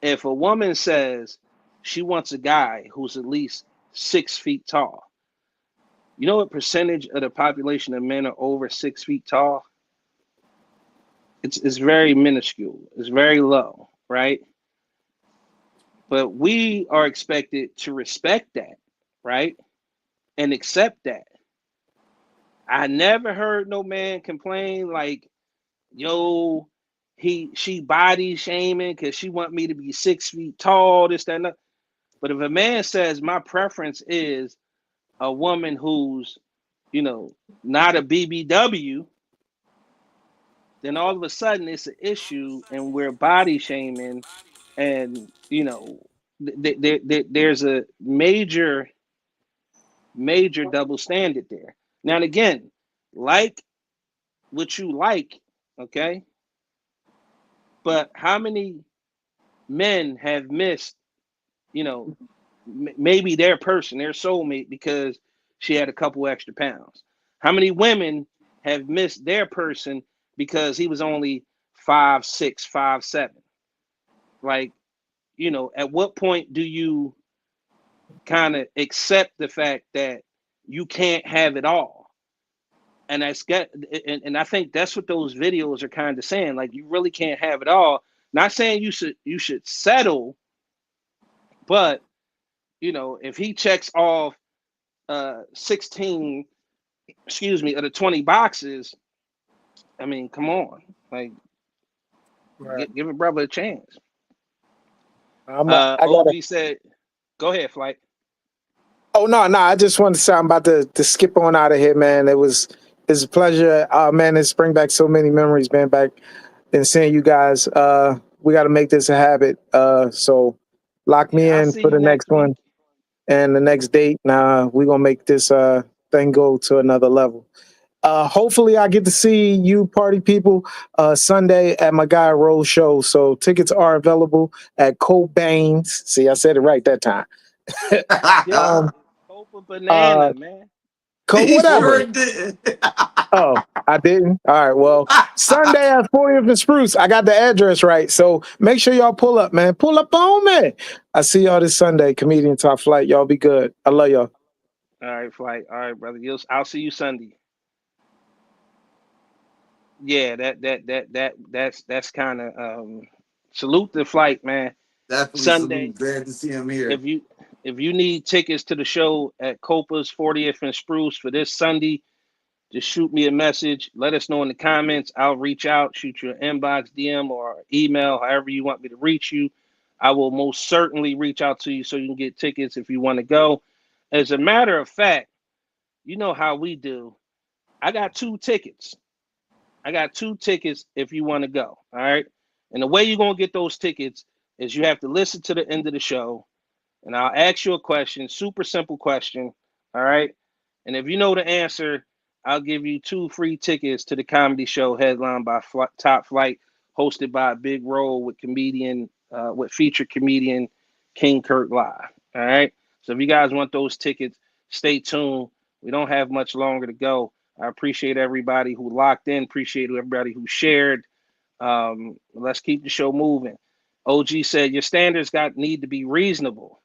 If a woman says she wants a guy who's at least 6 feet tall, you know what percentage of the population of men are over 6 feet tall? It's very minuscule. It's very low, right? But we are expected to respect that, right? And accept that. I never heard no man complain like, yo, she body shaming because she want me to be 6 feet tall, this, that, and that. But if a man says my preference is a woman who's, not a BBW, then all of a sudden it's an issue and we're body shaming, and there's a major double standard there. Now and again, like what you like, okay, but how many men have missed, maybe their person, their soulmate, because she had a couple extra pounds? How many women have missed their person because he was only 5'6", 5'7"? Like, at what point do you kind of accept the fact that you can't have it all. And and I think that's what those videos are kind of saying. Like, you really can't have it all. Not saying you should settle, but if he checks off 16, excuse me, of the 20 boxes, I mean, come on, like, Right. give a brother a chance. I gotta. OG said, "Go ahead, Flight." Oh no. I just wanted to say I'm about to skip on out of here, man. It's a pleasure. Man, it's bring back so many memories, man. Back and seeing you guys. We got to make this a habit. So lock me I'll in see for you the next next week. one and the next date. Nah, we're gonna make this thing go to another level. Hopefully I get to see you party people Sunday at my guy Rose show. So tickets are available at Cobain's. See, I said it right that time. Yeah, hope a banana, man. Coke, He whatever. sure did. Oh, I didn't. All right. Well, Sunday at 40th and Spruce. I got the address right. So make sure y'all pull up, man. Pull up on me. I see y'all this Sunday. Comedian Top Flight. Y'all be good. I love y'all. All right, Flight. All right, brother. I'll see you Sunday. Yeah, that's kind of salute the Flight, man. Definitely Sunday, salute. Glad to see him here. if you need tickets to the show at Copa's 40th and Spruce for this Sunday, just shoot me a message. Let us know in the comments. I'll reach out, shoot you an inbox, DM, or email, however you want me to reach you. I will most certainly reach out to you so you can get tickets if you want to go. As a matter of fact, you know how we do. I got 2 tickets. If you want to go. All right. And the way you're going to get those tickets is you have to listen to the end of the show. And I'll ask you a question, super simple question. All right. And if you know the answer, I'll give you 2 free tickets to the comedy show headlined by Top Flight, hosted by Big Roll with featured comedian King Kurt Live. All right. So if you guys want those tickets, stay tuned. We don't have much longer to go. I appreciate everybody who locked in. Appreciate everybody who shared. Let's keep the show moving. OG said your standards need to be reasonable.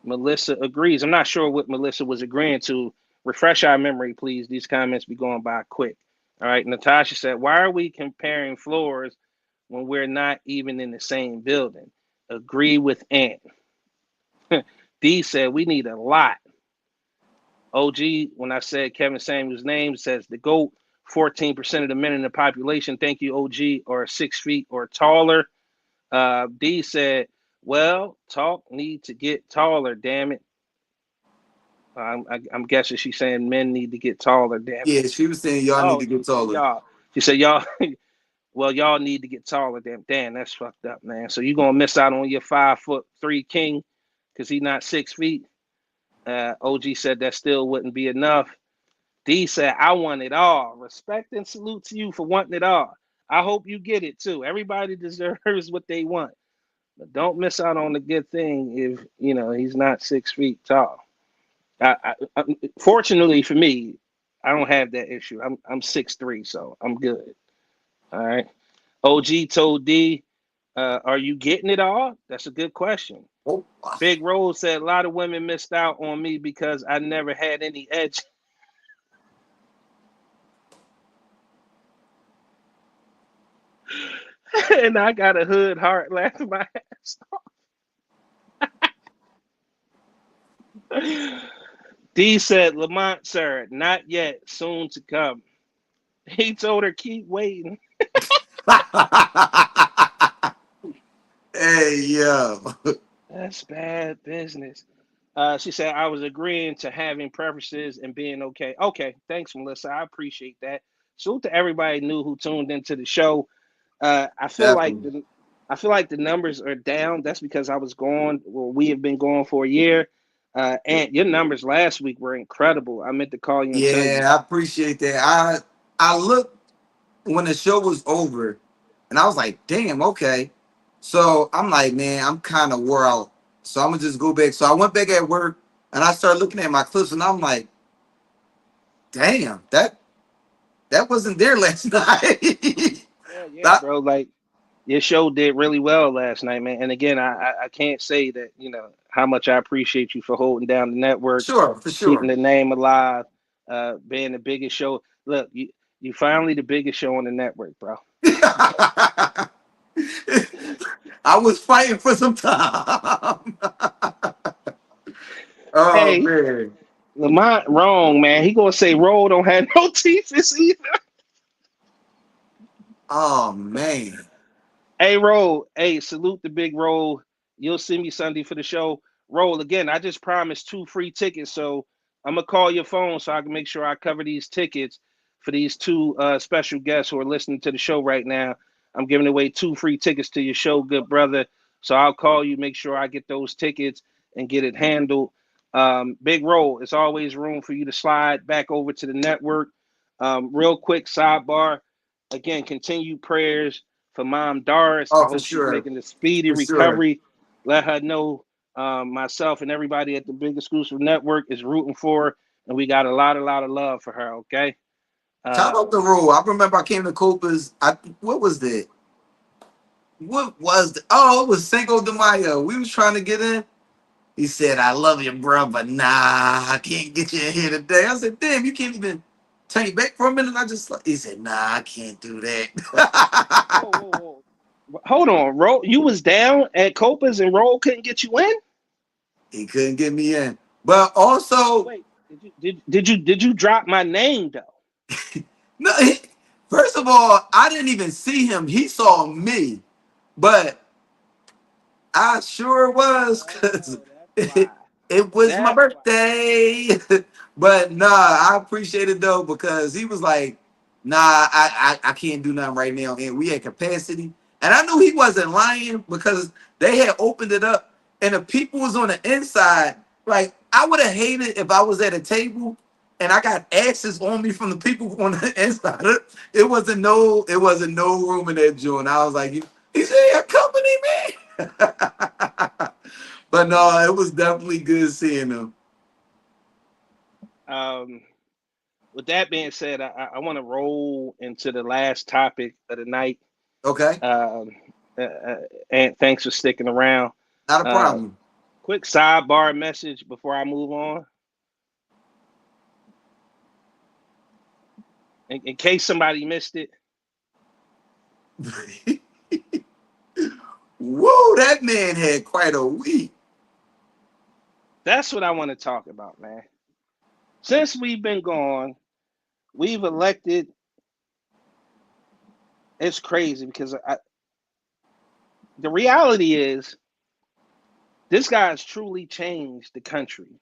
Melissa agrees. I'm not sure what Melissa was agreeing to. Refresh our memory, please. These comments be going by quick. All right. Natasha said, why are we comparing floors when we're not even in the same building? Agree with Ant. D said, we need a lot. OG, when I said Kevin Samuels' name, says the GOAT, 14% of the men in the population, thank you, OG, are 6 feet or taller. D said, well, talk need to get taller, damn it. I'm guessing she's saying men need to get taller, damn it. Yeah, she was saying y'all need to get taller. She said y'all, well, y'all need to get taller, damn, that's fucked up, man. So you're going to miss out on your 5'3" king because he's not 6 feet. OG said that still wouldn't be enough. D said, I want it all. Respect and salute to you for wanting it all. I hope you get it too. Everybody deserves what they want. But don't miss out on the good thing if, he's not 6 feet tall. Fortunately for me, I don't have that issue. I'm 6'3", so I'm good. All right. OG told D, are you getting it all? That's a good question. Oh. Big Rose said a lot of women missed out on me because I never had any edge. And I got a hood heart laughing my ass off. D said, Lamont, sir, not yet, soon to come. He told her, keep waiting. Hey, yo. That's bad business. She said, I was agreeing to having preferences and being okay. Okay, thanks, Melissa. I appreciate that. Salute to everybody new who tuned into the show. I feel like the numbers are down. That's because I was gone. Well, we have been gone for a year. And your numbers last week were incredible. I meant to call you and tell you. Yeah, I appreciate that. I looked when the show was over, and I was like, damn, okay. So I'm like, man, I'm kind of wore out. So I'm gonna just go back. So I went back at work, and I started looking at my clips, and I'm like, damn, that wasn't there last night. Yeah, bro. Like, Your show did really well last night, man. And again, I can't say that, how much I appreciate you for holding down the network, Sure, for keeping sure. the name alive, being the biggest show. Look, you finally the biggest show on the network, bro. I was fighting for some time. Oh Hey, man. Lamont wrong, man. He gonna say Roll don't have no teeth this either. Oh man. Hey, Roll. Hey, salute the big Roll. You'll see me Sunday for the show. Roll again. I just promised 2 free tickets, so I'm gonna call your phone so I can make sure I cover these tickets for these 2 special guests who are listening to the show right now. I'm giving away 2 free tickets to your show, good brother. So I'll call you, make sure I get those tickets and get it handled. Big Roll, it's always room for you to slide back over to the network. Real quick sidebar. Again, continued prayers for Mom Doris. I Oh, for hope she's sure. making a speedy For sure. recovery. Let her know myself and everybody at the Big Exclusive Network is rooting for her, and we got a lot of love for her. Okay. Talk about the rule. I remember I came to Copa's. What was that? What was the? Oh, it was Cinco de Mayo. We was trying to get in. He said, "I love you, bro, but nah, I can't get you in here today." I said, "Damn, you can't even turn your back for a minute." I just he said, "Nah, I can't do Whoa, that." whoa, whoa. Hold on, Roll. You was down at Copa's and Roll couldn't get you in? He couldn't get me in. But also, Wait, did you drop my name though? no. First of all, I didn't even see him. He saw me, but I sure was because Oh, that's why. it was my That's why. birthday. But nah, I appreciate it though because he was like, "Nah, I can't do nothing right now." And we had capacity, and I knew he wasn't lying because they had opened it up, and the people was on the inside. Like I would have hated if I was at a table and I got ashes on me from the people on the inside. It wasn't no room in that joint. I was like, "He said, accompany me." But no, it was definitely good seeing him. With that being said, I want to roll into the last topic of the night. Okay, Um, and thanks for sticking around. not a Uh, problem. quick sidebar message before I move on. In case somebody missed it, Whoa, that man had quite a week. that's what I want to talk about, man. Since we've been gone, we've elected. It's crazy because the reality is this guy has truly changed the country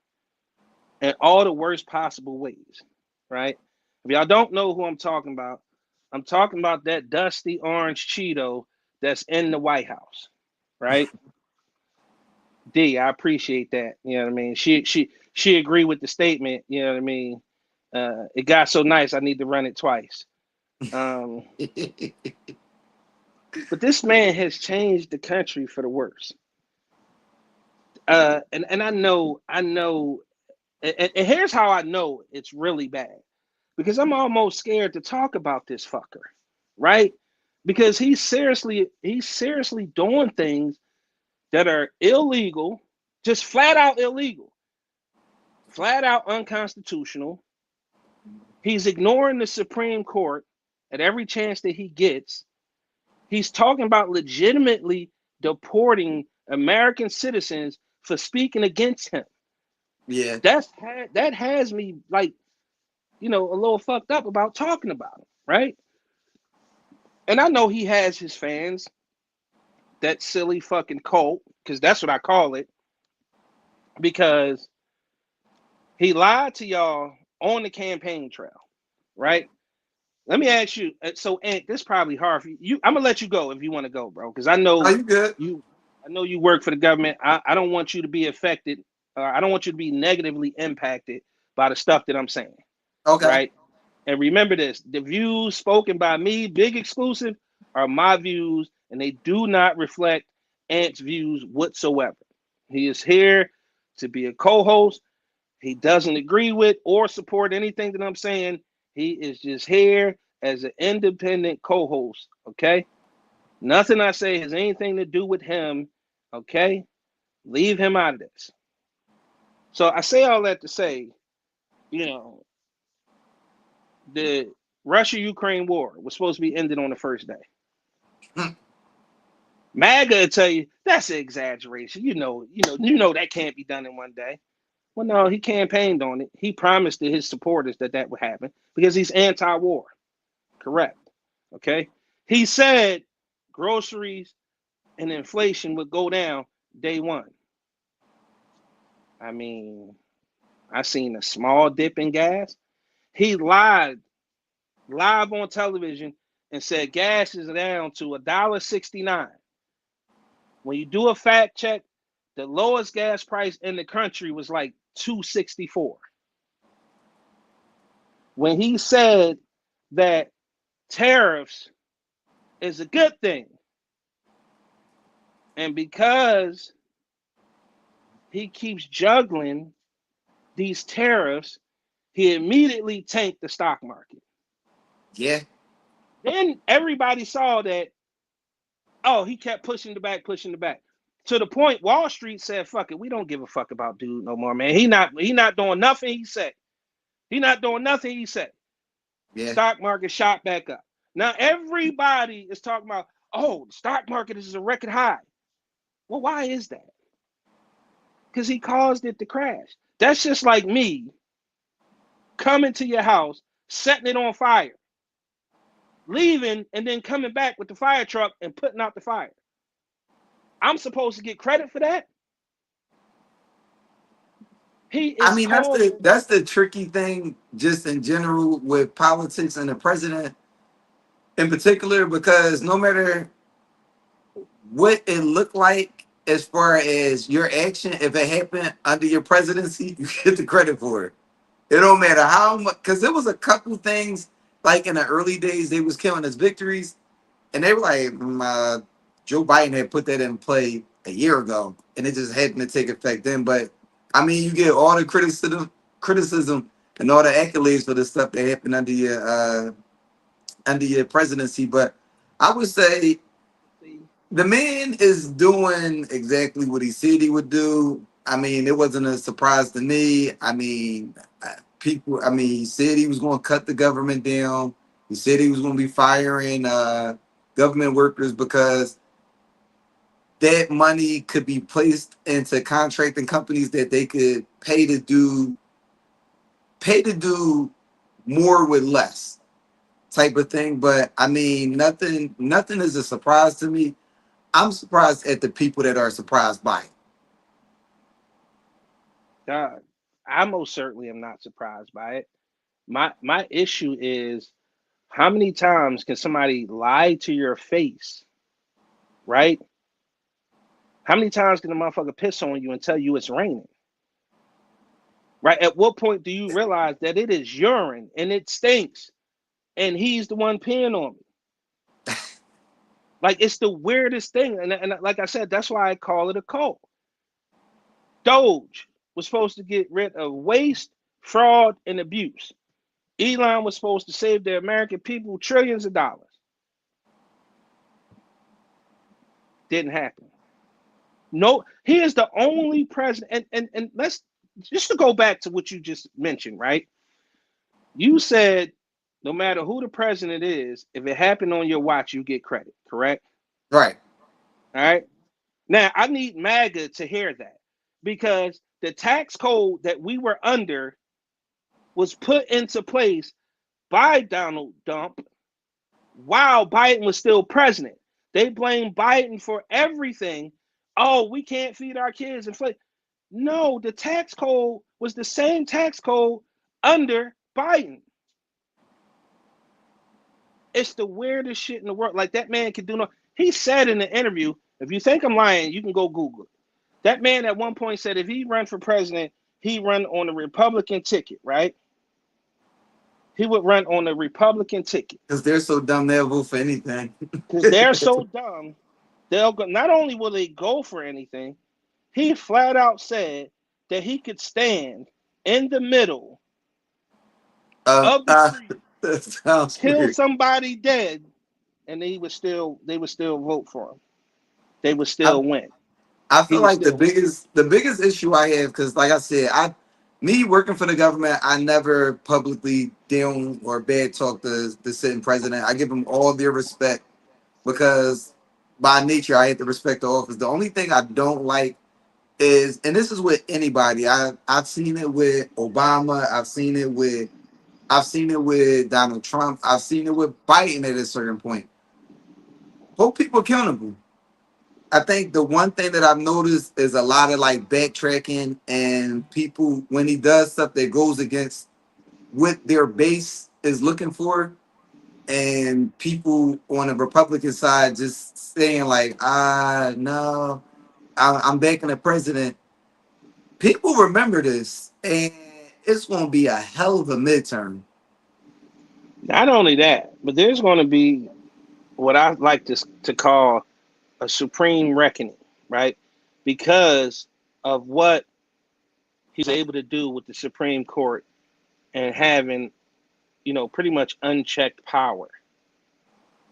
in all the worst possible ways, right? If y'all don't know who I'm talking about that dusty orange Cheeto that's in the White House, right? D, I appreciate that. You know what I mean? She agreed with the statement. You know what I mean? It got so nice, I need to run it twice. Um, but this man has changed the country for the worse. And I know, and here's how I know it's really bad. Because I'm almost scared to talk about this fucker, right? Because he's seriously doing things that are illegal, just flat out illegal, flat out unconstitutional. He's ignoring the Supreme Court at every chance that he gets. He's talking about legitimately deporting American citizens for speaking against him. Yeah. That has me like, a little fucked up about talking about him, right? And I know he has his fans, that silly fucking cult, because that's what I call it, because he lied to y'all on the campaign trail, right? Let me ask you. So, Ant, this is probably hard for you. I'm gonna let you go if you want to go, bro, because I know Are you good? you. I know you work for the government. I don't want you to be affected. I don't want you to be negatively impacted by the stuff that I'm saying, Okay. right? And remember this: the views spoken by me, Big Exclusive, are my views, and they do not reflect Ant's views whatsoever. He is here to be a co-host. He doesn't agree with or support anything that I'm saying. He is just here as an independent co-host. Okay. Nothing I say has anything to do with him. Okay? Leave him out of this. So I say all that to say, you know, the Russia-Ukraine war was supposed to be ended on the first day. MAGA will tell you that's an exaggeration. You know that can't be done in one day. Well, no, he campaigned on it. He promised to his supporters that would happen because he's anti-war. Correct. Okay. He said groceries and inflation would go down day one. I mean, I seen a small dip in gas. He lied live on television and said gas is down to $1.69. When you do a fact check, the lowest gas price in the country was like $2.64. When he said that tariffs is a good thing, and because he keeps juggling these tariffs, he immediately tanked the stock market. Yeah. Then everybody saw that, oh, he kept pushing the back, to the point Wall Street said, fuck it, we don't give a fuck about dude no more, man. He not doing nothing he said. Yeah. Stock market shot back up. Now everybody is talking about, oh, the stock market is a record high. Well, why is that? Because he caused it to crash. That's just like me coming to your house, setting it on fire, leaving, and then coming back with the fire truck and putting out the fire. I'm supposed to get credit for that? I mean, that's the tricky thing just in general with politics and the president in particular, because no matter what it looked like as far as your action, if it happened under your presidency, you get the credit for it. It don't matter how much, because there was a couple things like in the early days they was killing us victories, and they were like, Joe Biden had put that in play a year ago, and it just hadn't to take effect then. But I mean, you get all the criticism and all the accolades for the stuff that happened under your presidency. But I would say the man is doing exactly what he said he would do. I mean, it wasn't a surprise to me. I mean, he said he was going to cut the government down. He said he was going to be firing government workers because that money could be placed into contracting companies that they could pay to do more with less type of thing. But I mean, nothing is a surprise to me. I'm surprised at the people that are surprised by it. God, I most certainly am not surprised by it. My issue is, how many times can somebody lie to your face, right? How many times can a motherfucker piss on you and tell you it's raining? Right? At what point do you realize that it is urine and it stinks and he's the one peeing on me? Like, it's the weirdest thing. And like I said, that's why I call it a cult. Doge was supposed to get rid of waste, fraud, and abuse. Elon was supposed to save the American people trillions of dollars. Didn't happen. No, he is the only president. And let's just to go back to what you just mentioned, right? You said no matter who the president is, if it happened on your watch, you get credit, correct? Right. All right. Now, I need MAGA to hear that, because the tax code that we were under was put into place by Donald Trump while Biden was still president. They blame Biden for everything. Oh, we can't feed our kids inflation. No, the tax code was the same tax code under Biden. It's the weirdest shit in the world. Like, that man can do no. He said in the interview, if you think I'm lying, you can go Google it. That man at one point said if he run for president, he run on the Republican ticket, right? He would run on the Republican ticket. Because they're so dumb, they'll vote for anything. Because they're so dumb, they'll go. Not only will they go for anything, he flat out said that he could stand in the middle of the street, that sounds kill weird. somebody dead, and they would still vote for him. They would I, still win. I He feel would like still win. the biggest issue I have, because like I said, me working for the government, I never publicly down or bad talk the sitting president. I give them all their respect because by nature I have to respect the office. The only thing I don't like is, and this is with anybody. I've seen it with Obama. I've seen it with Donald Trump. I've seen it with Biden at a certain point. Hold people accountable. I think the one thing that I've noticed is a lot of like backtracking and people when he does stuff that goes against what their base is looking for, and people on the Republican side just saying like, no, I'm backing the president. People remember this, and it's going to be a hell of a midterm. Not only that, but there's going to be what I like to call a supreme reckoning, right? Because of what he's able to do with the Supreme Court and having, pretty much unchecked power.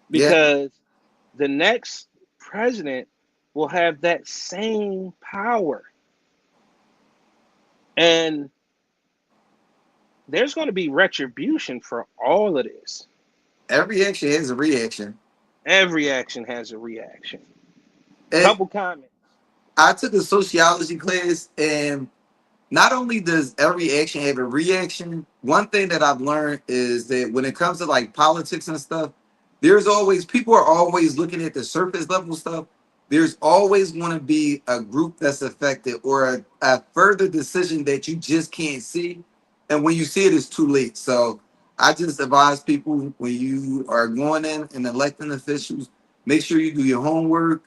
Yeah, Because the next president will have that same power. And there's going to be retribution for all of this. every action has a reaction. Every action has a reaction. And Couple comments. I took a sociology class, and not only does every action have a reaction, one thing that I've learned is that when it comes to like politics and stuff, people are always looking at the surface level stuff. There's always going to be a group that's affected or a further decision that you just can't see. And when you see it, it's too late. So I just advise people when you are going in and electing officials, make sure you do your homework.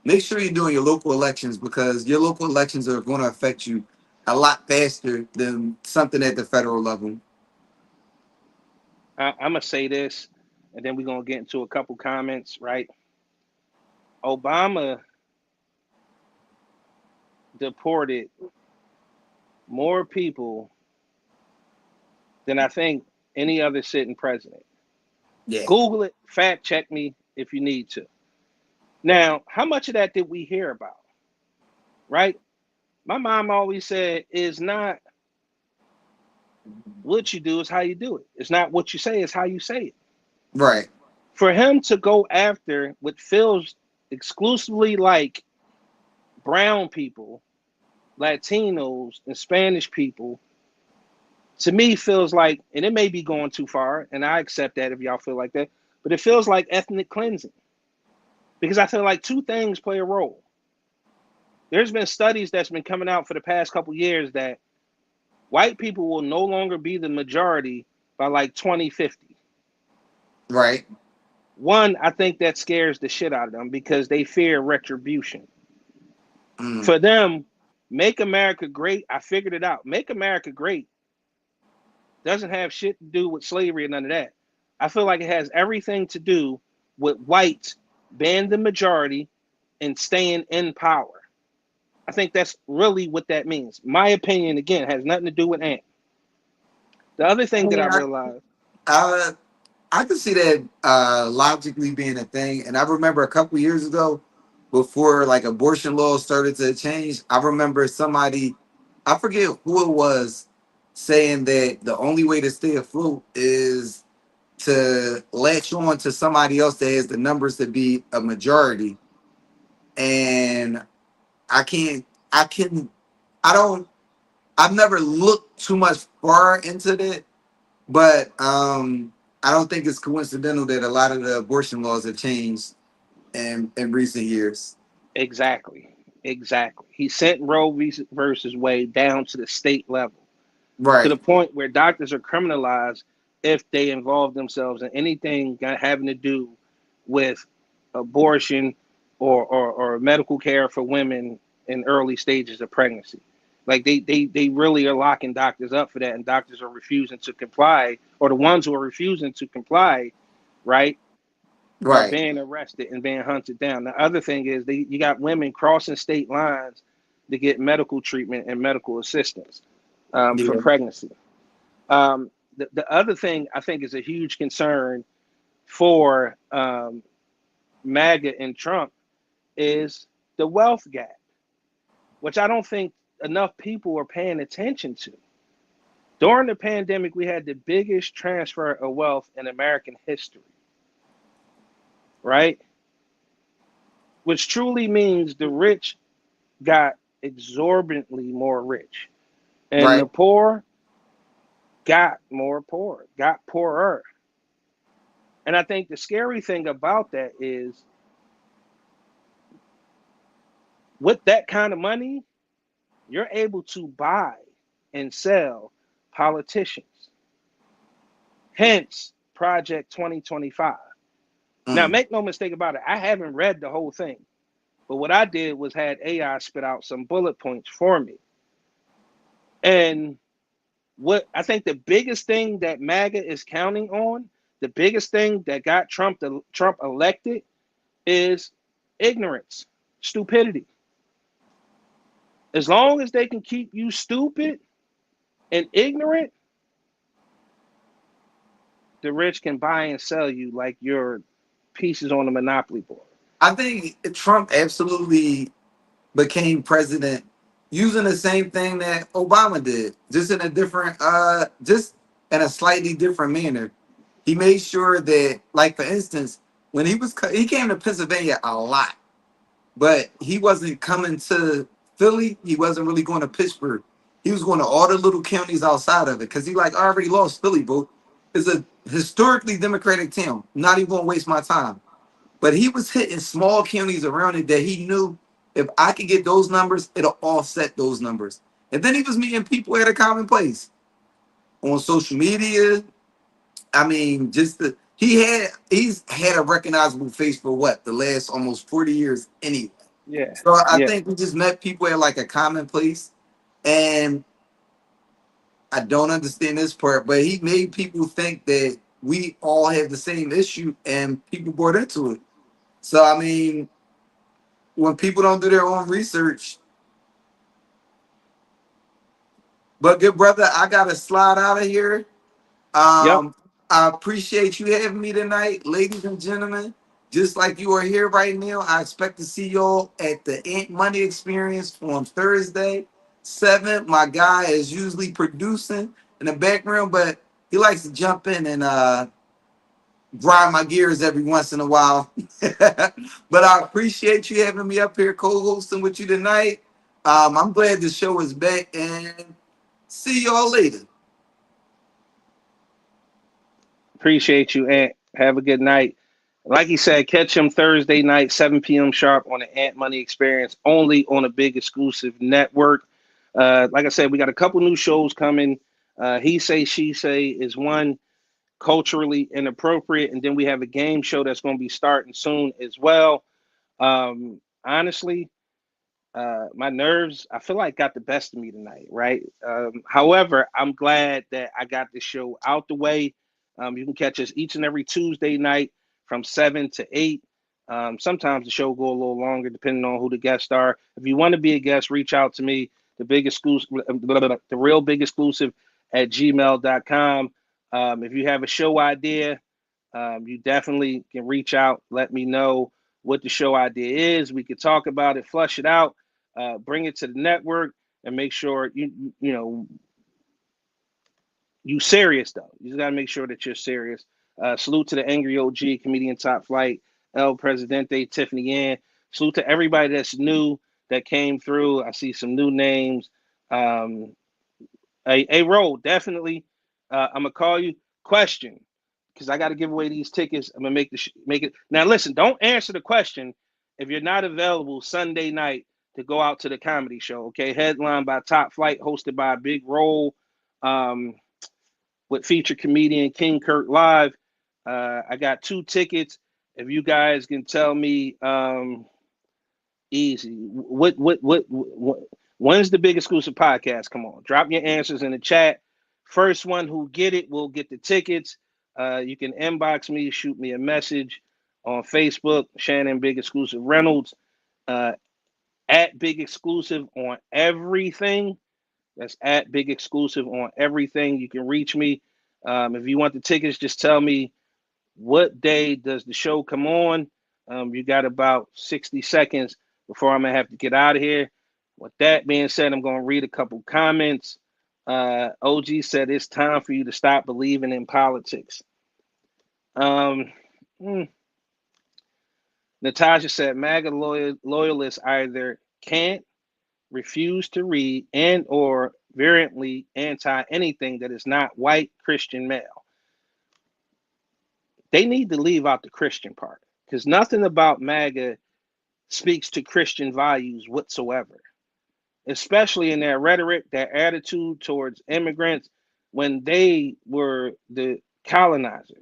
Make sure you're doing your local elections because your local elections are going to affect you a lot faster than something at the federal level. I'm going to say this, and then we're going to get into a couple comments, right? Obama deported more people than I think any other sitting president. Yeah. Google it, fact check me if you need to. Now, how much of that did we hear about? Right? My mom always said, it's not what you do, it's how you do it. It's not what you say, it's how you say it. Right. For him to go after what feels exclusively like brown people, Latinos, and Spanish people, to me feels like, and it may be going too far, and I accept that if y'all feel like that, but it feels like ethnic cleansing. Because I feel like two things play a role. There's been studies that's been coming out for the past couple years that white people will no longer be the majority by like 2050. Right. One, I think that scares the shit out of them because they fear retribution. Mm. For them, make America great. I figured it out. Make America great doesn't have shit to do with slavery and none of that. I feel like it has everything to do with whites being the majority and staying in power. I think that's really what that means. My opinion, again, has nothing to do with Ant. The other thing that I realized. I can see that logically being a thing. And I remember a couple years ago, before like abortion laws started to change, I remember somebody, I forget who it was, saying that the only way to stay afloat is to latch on to somebody else that has the numbers to be a majority. And I've never looked too much far into that, but I don't think it's coincidental that a lot of the abortion laws have changed in recent years. Exactly. He sent Roe versus Wade down to the state level, to Right. the point where doctors are criminalized if they involve themselves in anything having to do with abortion or medical care for women in early stages of pregnancy. Like they really are locking doctors up for that, and doctors are refusing to comply, or the ones who are refusing to comply, right, are Right. being arrested and being hunted down. The other thing is you got women crossing state lines to get medical treatment and medical assistance for Yeah. pregnancy. The other thing I think is a huge concern for MAGA and Trump is the wealth gap, which I don't think enough people are paying attention to. During the pandemic, we had the biggest transfer of wealth in American history, right? Which truly means the rich got exorbitantly more rich, and Right. the poor got more poor, got poorer. And I think the scary thing about that is with that kind of money, you're able to buy and sell politicians. Hence, Project 2025. Now, make no mistake about it, I haven't read the whole thing, but what I did was had AI spit out some bullet points for me. And what I think the biggest thing that MAGA is counting on, the biggest thing that got Trump elected is ignorance, stupidity. As long as they can keep you stupid and ignorant, the rich can buy and sell you like your pieces on the Monopoly board. I think Trump absolutely became president using the same thing that Obama did, just in a different, just in a slightly different manner. He made sure that, like for instance, when he came to Pennsylvania a lot, but he wasn't coming to Philly. He wasn't really going to Pittsburgh. He was going to all the little counties outside of it because he like, I already lost Philly, bro. It's a historically Democratic town. Not even going to waste my time. But he was hitting small counties around it that he knew if I could get those numbers, it'll offset those numbers. And then he was meeting people at a common place on social media. I mean, he's had a recognizable face for what, the last almost 40 years anyway. Yeah. So I Yeah. think we just met people at like a common place. And I don't understand this part, but he made people think that we all have the same issue and people bought into it. So, I mean, when people don't do their own research. But good brother, I got to slide out of here. Yep. I appreciate you having me tonight, ladies and gentlemen. Just like you are here right now, I expect to see y'all at the Ant Money Experience on Thursday, 7. My guy is usually producing in the background, but he likes to jump in and grind my gears every once in a while. But I appreciate you having me up here co-hosting with you tonight. I'm glad the show is back, and see y'all later. Appreciate you, Ant. Have a good night. Like he said, catch him Thursday night, 7 p.m. sharp on the Ant Money Experience, only on a big exclusive network. Like I said, we got a couple new shows coming. He Say, She Say is one, culturally inappropriate, and then we have a game show that's going to be starting soon as well. Honestly, my nerves, I feel like, got the best of me tonight, right? However, I'm glad that I got this show out the way. You can catch us each and every Tuesday night from 7 to 8. Sometimes the show go a little longer depending on who the guests are. If you want to be a guest, reach out to me, the real big exclusive at gmail.com. If you have a show idea, you definitely can reach out, let me know what the show idea is. We can talk about it, flush it out, bring it to the network, and make sure you serious though. You just gotta make sure that you're serious. Salute to the Angry OG, comedian Top Flight, El Presidente, Tiffany Ann. Salute to everybody that's new that came through. I see some new names. A Roll, definitely. I'm gonna call you. Question, because I got to give away these tickets. I'm gonna make it. Now listen, don't answer the question if you're not available Sunday night to go out to the comedy show. Okay, headlined by Top Flight, hosted by Big Roll. With featured comedian King Kurt live. I got 2 tickets. If you guys can tell me, easy, what, when's the big exclusive podcast? Come on, drop your answers in the chat. First one who get it will get the tickets. You can inbox me, shoot me a message on Facebook, Shannon Big Exclusive Reynolds, at Big Exclusive on everything. That's at Big Exclusive on everything. You can reach me. If you want the tickets, just tell me what day does the show come on. You got about 60 seconds before I'm going to have to get out of here. With that being said, I'm going to read a couple comments. OG said it's time for you to stop believing in politics. Natasha said MAGA loyalists either can't, refuse to read, and or virulently anti anything that is not white Christian male. They need to leave out the Christian part, because nothing about MAGA speaks to Christian values whatsoever, especially in their rhetoric, their attitude towards immigrants when they were the colonizers.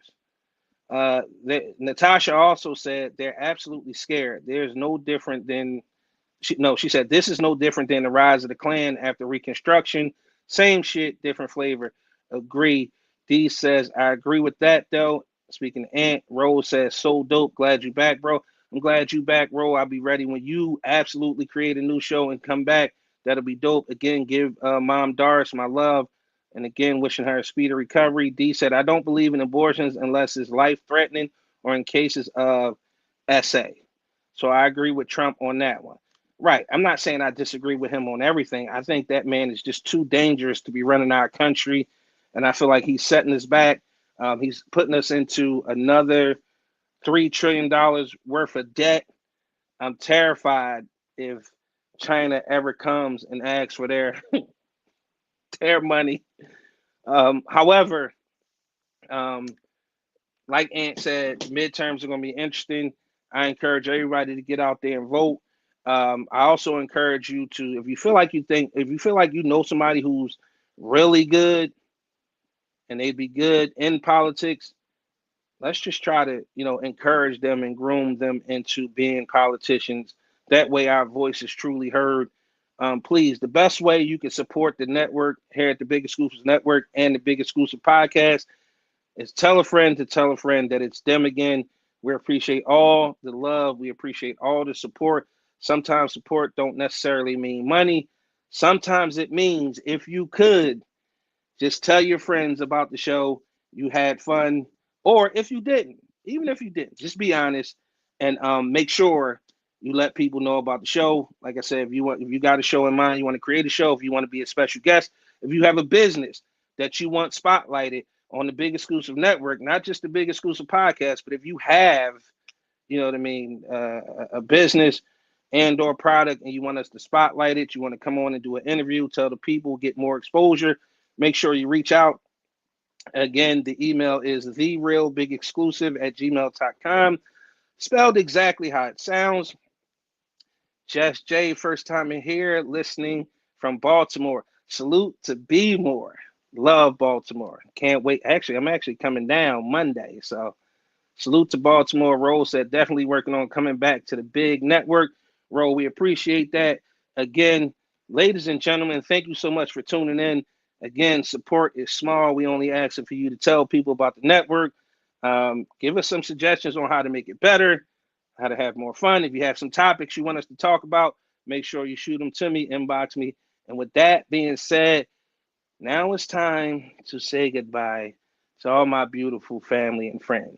Natasha also said they're absolutely scared. There's no different than, she said this is no different than the rise of the Klan after Reconstruction. Same shit, different flavor. Agree. D says, I agree with that though. Speaking of Ant, Rose says, so dope. Glad you back, bro. I'm glad you back, bro. I'll be ready when you absolutely create a new show and come back. That'll be dope. Again, give Mom Doris my love. And again, wishing her a speedy recovery. D said, I don't believe in abortions unless it's life-threatening or in cases of SA. So I agree with Trump on that one. Right. I'm not saying I disagree with him on everything. I think that man is just too dangerous to be running our country. And I feel like he's setting us back. He's putting us into another $3 trillion worth of debt. I'm terrified if China ever comes and asks for their money. However, like Ant said, midterms are going to be interesting. I encourage everybody to get out there and vote. I also encourage you to, if you feel like you know somebody who's really good and they'd be good in politics, let's just try to, encourage them and groom them into being politicians. That way our voice is truly heard. Please, the best way you can support the network here at the Big Exclusive Network and the Big Exclusive Podcast is tell a friend that it's them again. We appreciate all the love. We appreciate all the support. Sometimes support don't necessarily mean money. Sometimes it means if you could just tell your friends about the show, you had fun, or if you didn't, even if you didn't, just be honest and make sure you let people know about the show. Like I said, if you got a show in mind, you want to create a show, if you want to be a special guest, if you have a business that you want spotlighted on the Big Exclusive Network, not just the Big Exclusive Podcast, but if you have, a business and or product and you want us to spotlight it, you want to come on and do an interview, tell the people, get more exposure, make sure you reach out. Again, the email is therealbigexclusive@gmail.com, spelled exactly how it sounds. Jess J, first time in here, listening from Baltimore. Salute to Be More. Love Baltimore. Can't wait. Actually, I'm actually coming down Monday. So salute to Baltimore. Rose said definitely working on coming back to the big network. Ro, we appreciate that. Again, ladies and gentlemen, thank you so much for tuning in. Again, support is small. We only asking for you to tell people about the network. Give us some suggestions on how to make it better, how to have more fun. If you have some topics you want us to talk about, make sure you shoot them to me, inbox me. And with that being said, now it's time to say goodbye to all my beautiful family and friends.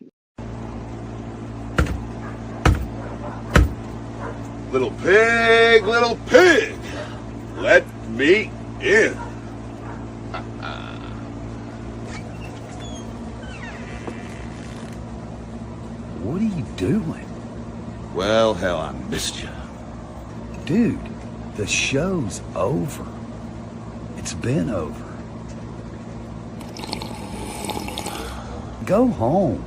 Little pig, let me in. What are you doing? Well, hell, I missed you. Dude, the show's over. It's been over. Go home.